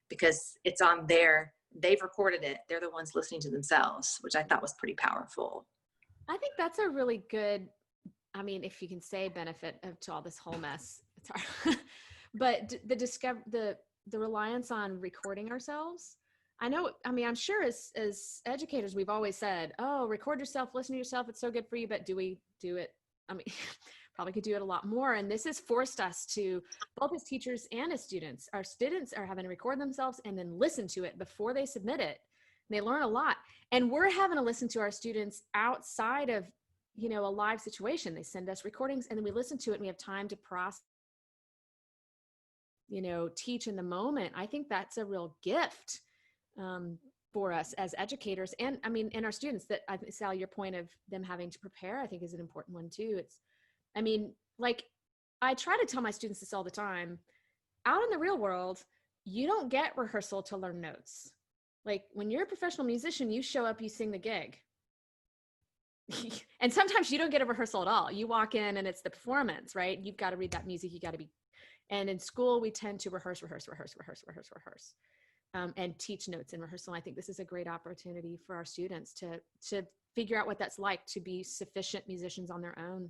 because it's on they've recorded it. They're the ones listening to themselves, which I thought was pretty powerful. I think that's a really good, I mean, if you can say benefit to all this whole mess, it's hard. But the reliance on recording ourselves. I know, I mean, I'm sure as educators, we've always said, oh, record yourself, listen to yourself. It's so good for you. But do we do it? I mean, probably could do it a lot more. And this has forced us to, both as teachers and as students, our students are having to record themselves and then listen to it before they submit it. And they learn a lot. And we're having to listen to our students outside of, you know, a live situation. They send us recordings and then we listen to it and we have time to process, you know, teach in the moment. I think that's a real gift for us as educators. And I mean, and our students, that I think, Sally, your point of them having to prepare, I think is an important one too. It's, I mean, like I try to tell my students this all the time, out in the real world, you don't get rehearsal to learn notes. Like when you're a professional musician, you show up, you sing the gig. And sometimes you don't get a rehearsal at all. You walk in and it's the performance, right? You've got to read that music. You got to be, and in school we tend to rehearse, and teach notes in rehearsal. I think this is a great opportunity for our students to figure out what that's like to be sufficient musicians on their own.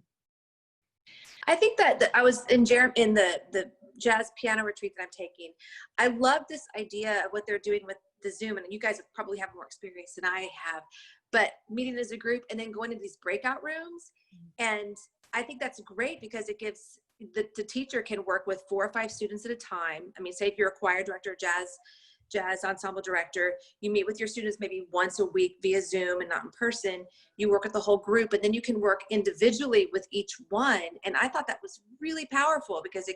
I think that I was in the jazz piano retreat that I'm taking. I love this idea of what they're doing with the Zoom, and you guys probably have more experience than I have, but meeting as a group and then going into these breakout rooms. And I think that's great because it gives the teacher can work with 4 or 5 students at a time. I mean, say if you're a choir director, jazz ensemble director, you meet with your students maybe once a week via Zoom and not in person. You work with the whole group, and then you can work individually with each one. And I thought that was really powerful because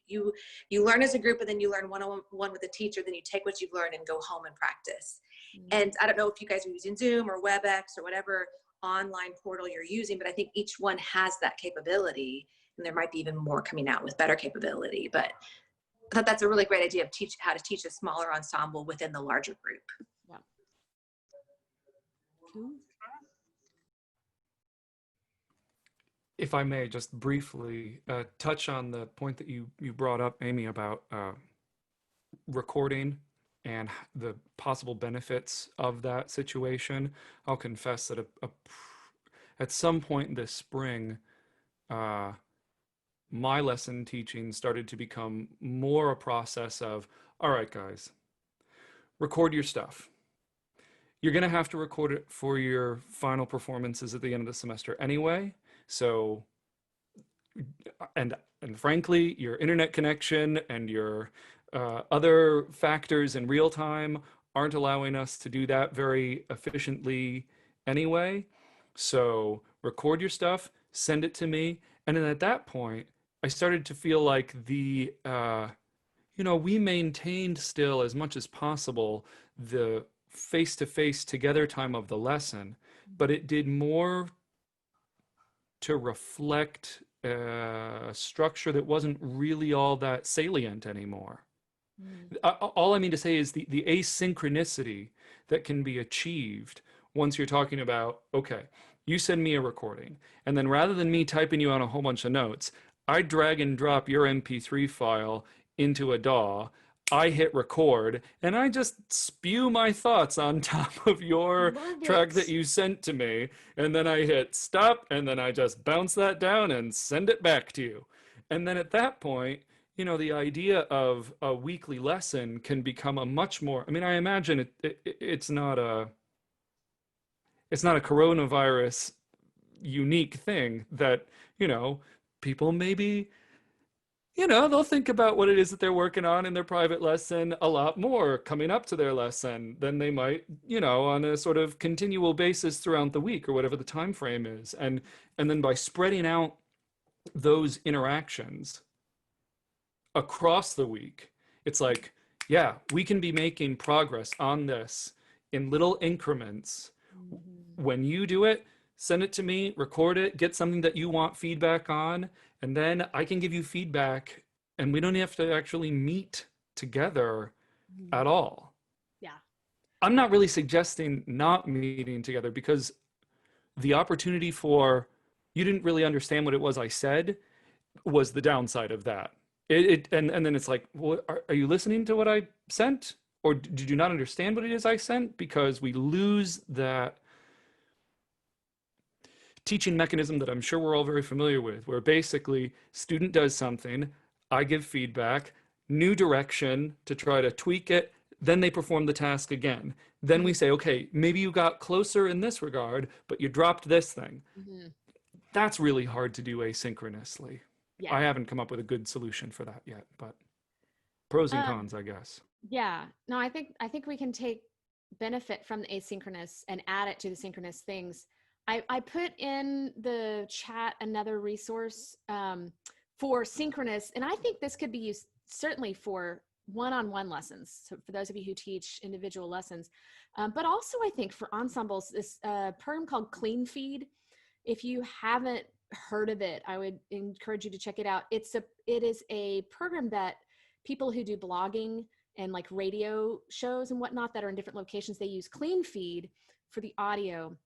you learn as a group, and then you learn one-on-one with the teacher, then you take what you've learned and go home and practice. And I don't know if you guys are using Zoom or WebEx or whatever online portal you're using, but I think each one has that capability, and there might be even more coming out with better capability. But I thought that's a really great idea of how to teach a smaller ensemble within the larger group. Yeah. Cool. If I may just briefly touch on the point that you brought up, Amy, about recording and the possible benefits of that situation. I'll confess that at some point this spring, my lesson teaching started to become more a process of, all right, guys, record your stuff. You're going to have to record it for your final performances at the end of the semester anyway. So, and frankly, your internet connection and your other factors in real time aren't allowing us to do that very efficiently anyway. So record your stuff, send it to me. And then at that point, I started to feel like we maintained still as much as possible the face-to-face together time of the lesson, but it did more to reflect a structure that wasn't really all that salient anymore. All I mean to say is the asynchronicity that can be achieved once you're talking about, okay, you send me a recording, and then rather than me typing you on a whole bunch of notes, I drag and drop your MP3 file into a DAW. I hit record and I just spew my thoughts on top of your track that you sent to me. And then I hit stop and then I just bounce that down and send it back to you. And then at that point, you know, the idea of a weekly lesson can become a much more, I mean, I imagine it's not a coronavirus unique thing that, you know, people maybe, you know, they'll think about what it is that they're working on in their private lesson a lot more coming up to their lesson than they might, you know, on a sort of continual basis throughout the week or whatever the time frame is. And then by spreading out those interactions across the week, it's like, yeah, we can be making progress on this in little increments. When you do it, send it to me, record it, get something that you want feedback on, and then I can give you feedback and we don't have to actually meet together at all. Yeah. I'm not really suggesting not meeting together because the opportunity for you didn't really understand what it was I said was the downside of that. And then it's like, well, are you listening to what I sent? Or did you not understand what it is I sent? Because we lose that teaching mechanism that I'm sure we're all very familiar with, where basically student does something, I give feedback, new direction to try to tweak it, then they perform the task again. Then we say, okay, maybe you got closer in this regard, but you dropped this thing. That's really hard to do asynchronously. Yeah. I haven't come up with a good solution for that yet, but pros and cons, I guess. Yeah. No, I think we can take benefit from the asynchronous and add it to the synchronous things. I put in the chat another resource for synchronous, and I think this could be used certainly for one-on-one lessons. So for those of you who teach individual lessons, but also I think for ensembles, this program called Clean Feed. If you haven't heard of it, I would encourage you to check it out. It is a program that people who do blogging and like radio shows and whatnot that are in different locations, they use Clean Feed for the audio.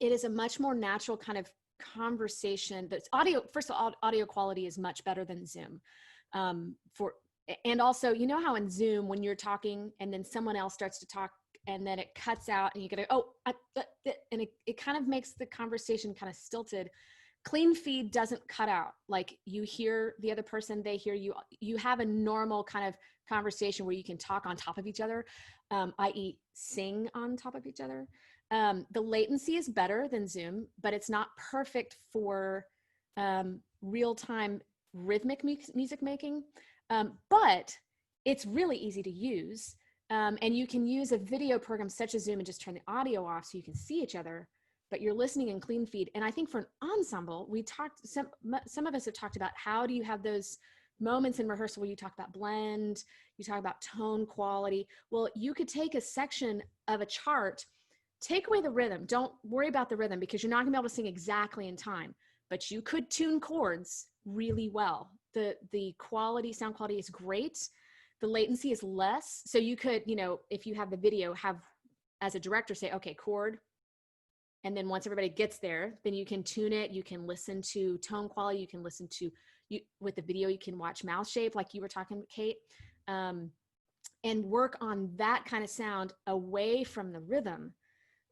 It is a much more natural kind of conversation. That's audio. First of all, audio quality is much better than Zoom. And also, you know how in Zoom, when you're talking and then someone else starts to talk and then it cuts out and you get and it kind of makes the conversation kind of stilted. Clean Feed doesn't cut out. Like you hear the other person, they hear you. You have a normal kind of conversation where you can talk on top of each other, i.e. sing on top of each other. The latency is better than Zoom, but it's not perfect for real-time rhythmic music making. But it's really easy to use. And you can use a video program such as Zoom and just turn the audio off so you can see each other, but you're listening in Clean Feed. And I think for an ensemble, some of us have talked about how do you have those moments in rehearsal where you talk about blend, you talk about tone quality. Well, you could take a section of a chart, take away the rhythm. Don't worry about the rhythm because you're not gonna be able to sing exactly in time, but you could tune chords really well. The quality, sound quality is great. The latency is less. So you could, you know, if you have the video, have as a director say, okay, chord. And then once everybody gets there, then you can tune it. You can listen to tone quality. You can listen to, with the video, you can watch mouth shape like you were talking, Kate, and work on that kind of sound away from the rhythm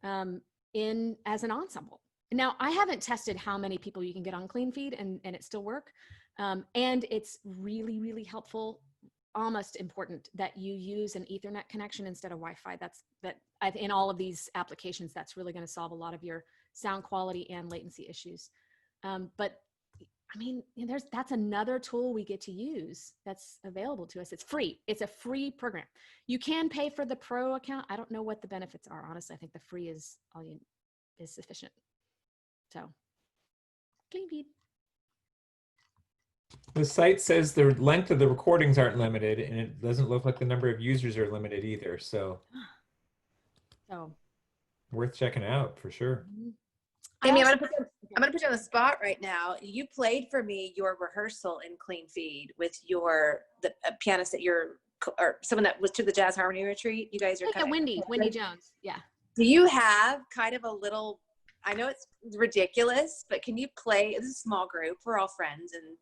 as an ensemble. Now, I haven't tested how many people you can get on Clean Feed and it still work. And it's really, really helpful, almost important that you use an Ethernet connection instead of Wi-Fi. In all of these applications, that's really going to solve a lot of your sound quality and latency issues. But I mean, that's another tool we get to use that's available to us. It's free. It's a free program. You can pay for the pro account. I don't know what the benefits are. Honestly, I think the free is sufficient. So, Clean Feed. The site says the length of the recordings aren't limited, and it doesn't look like the number of users are limited either. So worth checking out for sure. Amy, I'm gonna put you on the spot right now. You played for me your rehearsal in Clean Feed with the pianist or someone that was to the Jazz Harmony Retreat. You guys are like Wendy Jones. Yeah. Do you have kind of a little? I know it's ridiculous, but can you play? It's a small group. We're all friends, and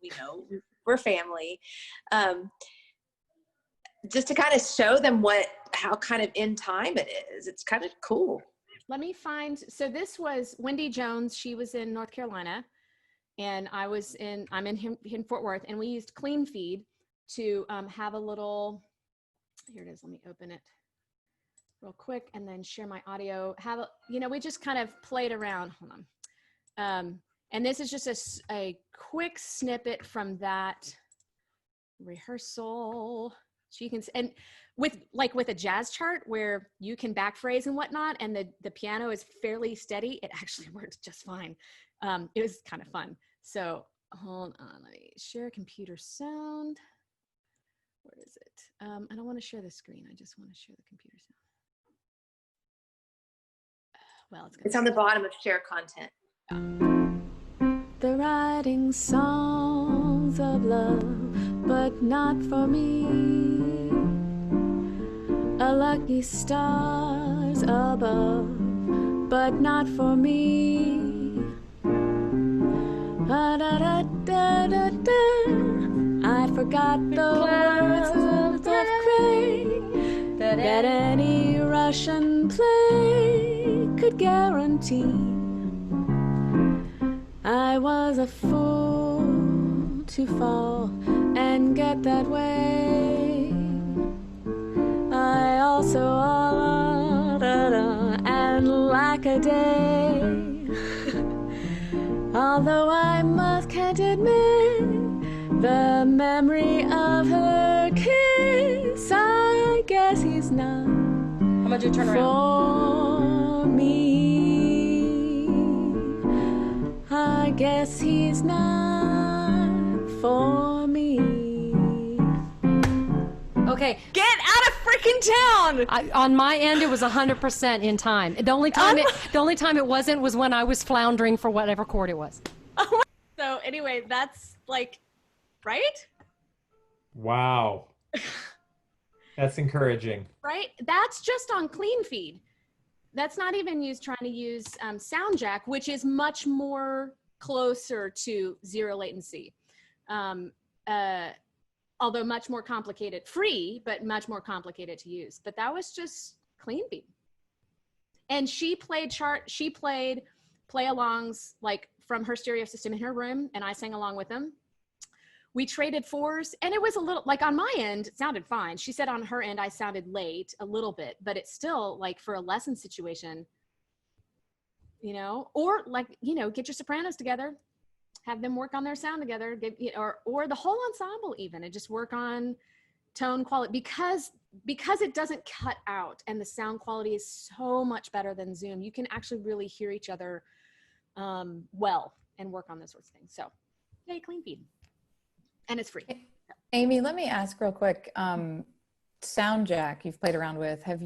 we're family. just to kind of show them how kind of in time it is. It's kind of cool. Let me find, so this was Wendy Jones. She was in North Carolina and I'm in Fort Worth, and we used Clean Feed to have a little, here it is, let me open it real quick and then share my audio. We just kind of played around, hold on. And this is just a quick snippet from that rehearsal. So you can, and with a jazz chart where you can backphrase and whatnot, and the piano is fairly steady, it actually works just fine. It was kind of fun. So hold on, let me share computer sound. Where is it? I don't want to share the screen. I just want to share the computer sound. Well, it's on the bottom of share content. They're writing songs of love, but not for me. A lucky stars above, but not for me. I forgot the words of Craig that any Russian play could guarantee. I was a fool to fall and get that way. I also and lack a day. Although I can't admit the memory of her kiss, I guess he's not. How about you turn for around? Me. I guess he's not for me. Okay. Get out of freaking town! On my end, it was 100% in time. The only time it wasn't was when I was floundering for whatever chord it was. So anyway, that's right? Wow. That's encouraging. Right? That's just on Clean Feed. That's not even trying to use SoundJack, which is much more closer to zero latency. Although much more complicated, free, but much more complicated to use. But that was just Clean Feed. And she played play-alongs from her stereo system in her room, and I sang along with them. We traded fours, and it was a little, on my end, it sounded fine. She said on her end, I sounded late a little bit, but it's still for a lesson situation, or get your sopranos together, have them work on their sound together, or the whole ensemble even, and just work on tone quality, because it doesn't cut out, and the sound quality is so much better than Zoom. You can actually really hear each other well and work on those sorts of things. So, yay, Clean Feed. And it's free. Amy, let me ask real quick. SoundJack you've played around with. Has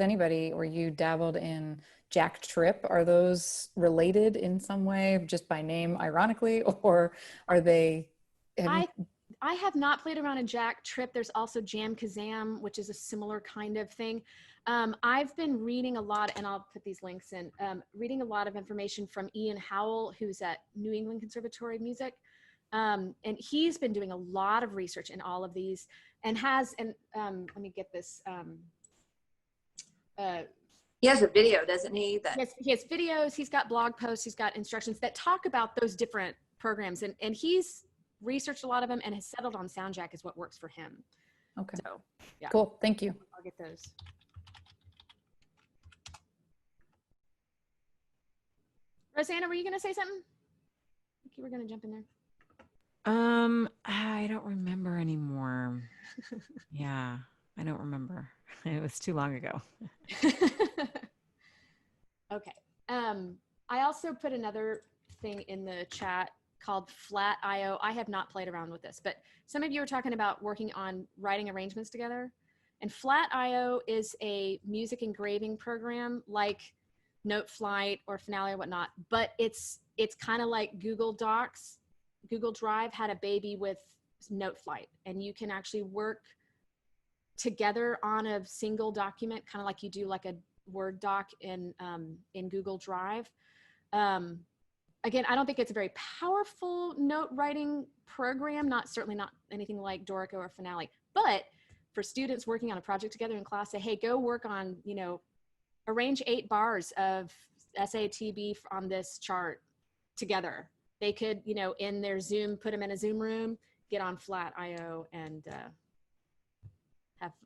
anybody or you dabbled in Jack Trip? Are those related in some way, just by name, ironically, or are they? I have not played around in Jack Trip. There's also Jam Kazam, which is a similar kind of thing. I've been reading a lot, and I'll put these links in, reading a lot of information from Ian Howell, who's at New England Conservatory of Music. And he's been doing a lot of research in all of these, and let me get this. He has a video, doesn't he? He has videos, he's got blog posts, he's got instructions that talk about those different programs, and he's researched a lot of them and has settled on SoundJack is what works for him. Okay. So, yeah. Cool, thank you. I'll get those. Rosanna, were you going to say something? I think you were going to jump in there. I don't remember anymore. Yeah, I don't remember. It was too long ago. Okay. I also put another thing in the chat called Flat.io. I have not played around with this, but some of you are talking about working on writing arrangements together. And Flat.io is a music engraving program like Noteflight or Finale or whatnot, but it's kind of like Google Docs. Google Drive had a baby with Noteflight, and you can actually work together on a single document, kind of like you do like a Word doc in Google Drive. Again, I don't think it's a very powerful note writing program, certainly not anything like Dorico or Finale, but for students working on a project together in class, say, hey, go work on, arrange 8 bars of SATB on this chart together. They could, in their Zoom, put them in a Zoom room, get on flat IO and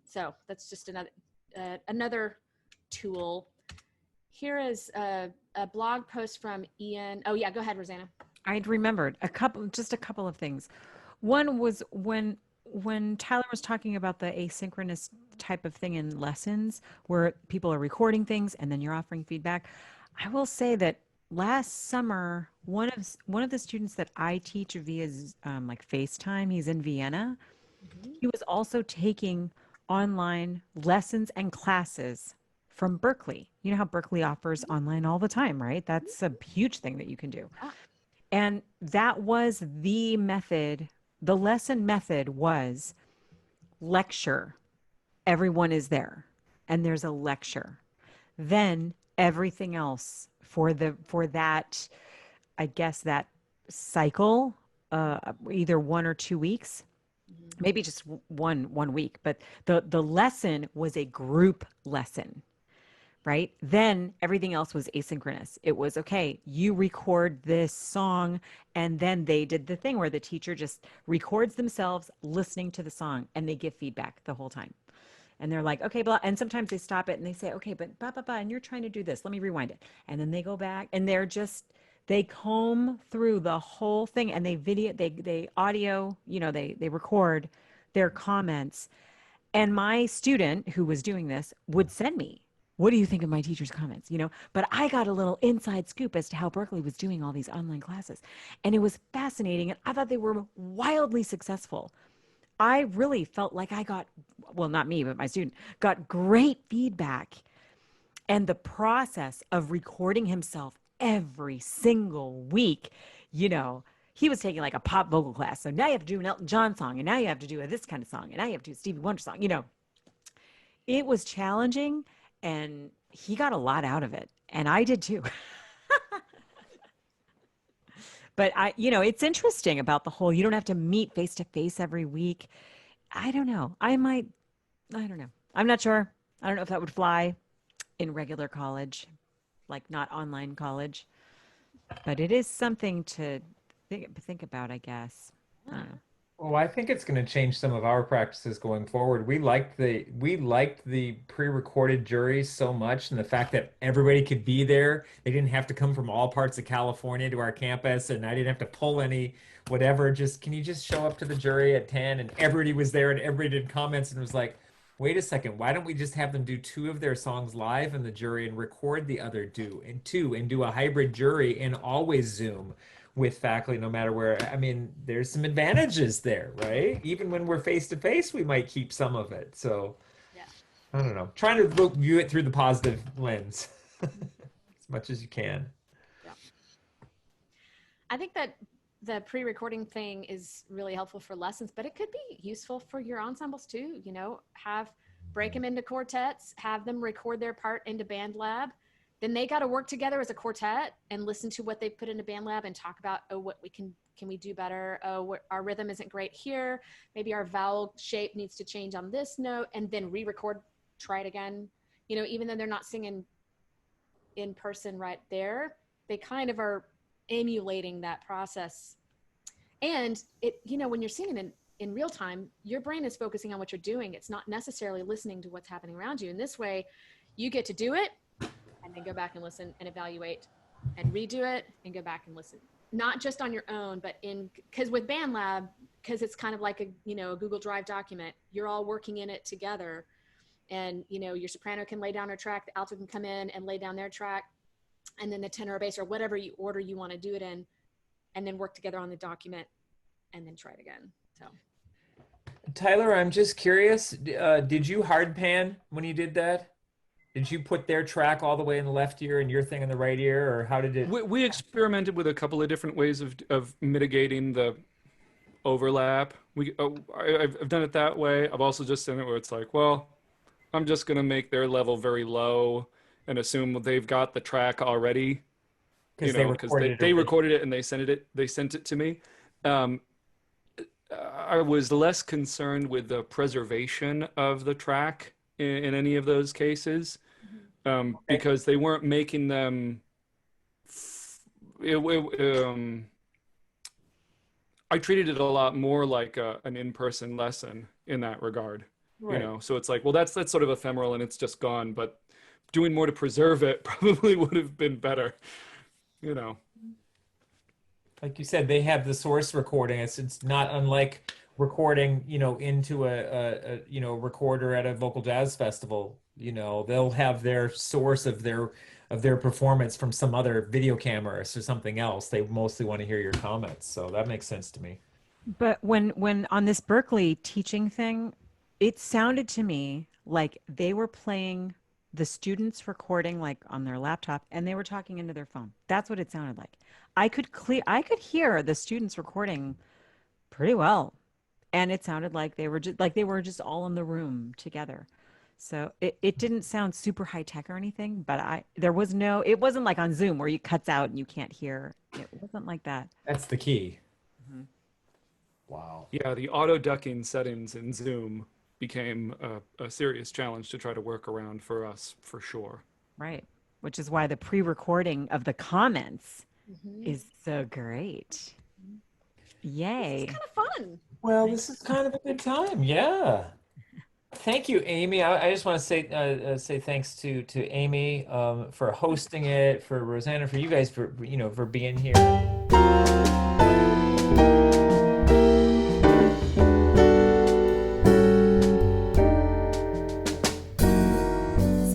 so that's just another tool. Here is a blog post from Ian. Oh yeah, go ahead, Rosanna. I'd remembered just a couple of things. One was when Tyler was talking about the asynchronous type of thing in lessons where people are recording things and then you're offering feedback. I will say that last summer, one of the students that I teach via like FaceTime, he's in Vienna. Mm-hmm. He was also taking online lessons and classes from Berkeley. You know how Berkeley offers online all the time, right? That's a huge thing that you can do. And that was the method. The lesson method was lecture. Everyone is there and there's a lecture. Then everything else for that, I guess that cycle, either 1 or 2 weeks, maybe just one week, but the lesson was a group lesson, right? Then everything else was asynchronous. It was, okay, you record this song, and then they did the thing where the teacher just records themselves listening to the song and they give feedback the whole time. And they're like, okay, blah. And sometimes they stop it and they say, okay, but blah, blah, blah, and you're trying to do this. Let me rewind it. And then they go back and they comb through the whole thing and they audio, they record their comments. And my student who was doing this would send me, what do you think of my teacher's comments? But I got a little inside scoop as to how Berkeley was doing all these online classes. And it was fascinating. And I thought they were wildly successful. I really felt like I got, well, not me, but my student got great feedback. And the process of recording himself every single week, he was taking like a pop vocal class. So now you have to do an Elton John song, and now you have to do this kind of song, and now you have to do a Stevie Wonder song. It was challenging, and he got a lot out of it, and I did too. But it's interesting about the whole, you don't have to meet face to face every week. I don't know. I don't know. I'm not sure. I don't know if that would fly in regular college, like not online college, but it is something to think about, I guess. I don't know. Well, I think it's going to change some of our practices going forward. We liked the pre-recorded juries so much, and the fact that everybody could be there. They didn't have to come from all parts of California to our campus, and I didn't have to pull any whatever. Can you just show up to the jury at 10? And everybody was there, and everybody did comments, and it was like, wait a second, why don't we just have them do 2 of their songs live in the jury and record the other 2 and do a hybrid jury and always Zoom with faculty, no matter where. I mean, there's some advantages there, right? Even when we're face to face, we might keep some of it. So yeah. I don't know, trying to view it through the positive lens as much as you can. Yeah. I think that the pre-recording thing is really helpful for lessons, but it could be useful for your ensembles too. Break them into quartets, have them record their part into band lab. Then they got to work together as a quartet and listen to what they put into band lab and talk about, what can we do better? Our rhythm isn't great here. Maybe our vowel shape needs to change on this note, and then re-record, try it again. Even though they're not singing in person right there, they kind of are emulating that process. And when you're singing in real time, your brain is focusing on what you're doing. It's not necessarily listening to what's happening around you. And this way you get to do it and then go back and listen and evaluate and redo it and go back and listen. Not just on your own, but because with band lab, because it's kind of like a Google Drive document, you're all working in it together. And, your soprano can lay down her track, the alto can come in and lay down their track, and then the tenor or bass or whatever order you want to do it in, and then work together on the document and then try it again. So, Tyler, I'm just curious, did you hard pan when you did that? Did you put their track all the way in the left ear and your thing in the right ear, or how did it? We experimented with a couple of different ways of mitigating the overlap. I've done it that way. I've also just done it where it's like, well, I'm just going to make their level very low and assume they've got the track already. Because they recorded it and they sent it to me. I was less concerned with the preservation of the track in any of those cases, because they weren't making them. I treated it a lot more like an in-person lesson in that regard. Right. You know, so it's like, well, that's sort of ephemeral and it's just gone, but doing more to preserve it probably would have been better, you know. Like you said, they have the source recording. It's not unlike recording, you know, into a you know, recorder at a vocal jazz festival. You know, they'll have their source of their performance from some other video camera or something else. They mostly want to hear your comments, so that makes sense to me. But when on this Berkeley teaching thing, it sounded to me like they were playing the students recording like on their laptop and they were talking into their phone. That's what it sounded like. I could hear the students recording pretty well. And it sounded like they were just all in the room together. So it didn't sound super high tech or anything, but it wasn't like on Zoom where you cuts out and you can't hear. It wasn't like that. That's the key. Mm-hmm. Wow. Yeah, the auto ducking settings in Zoom became a serious challenge to try to work around for us, for sure. Right. Which is why the pre-recording of the comments is so great. Yay. It's kind of fun. Well, this is kind of a good time. Yeah. Thank you, Amy. I just want to say thanks to Amy for hosting it, for Rosanna, for you guys for being here.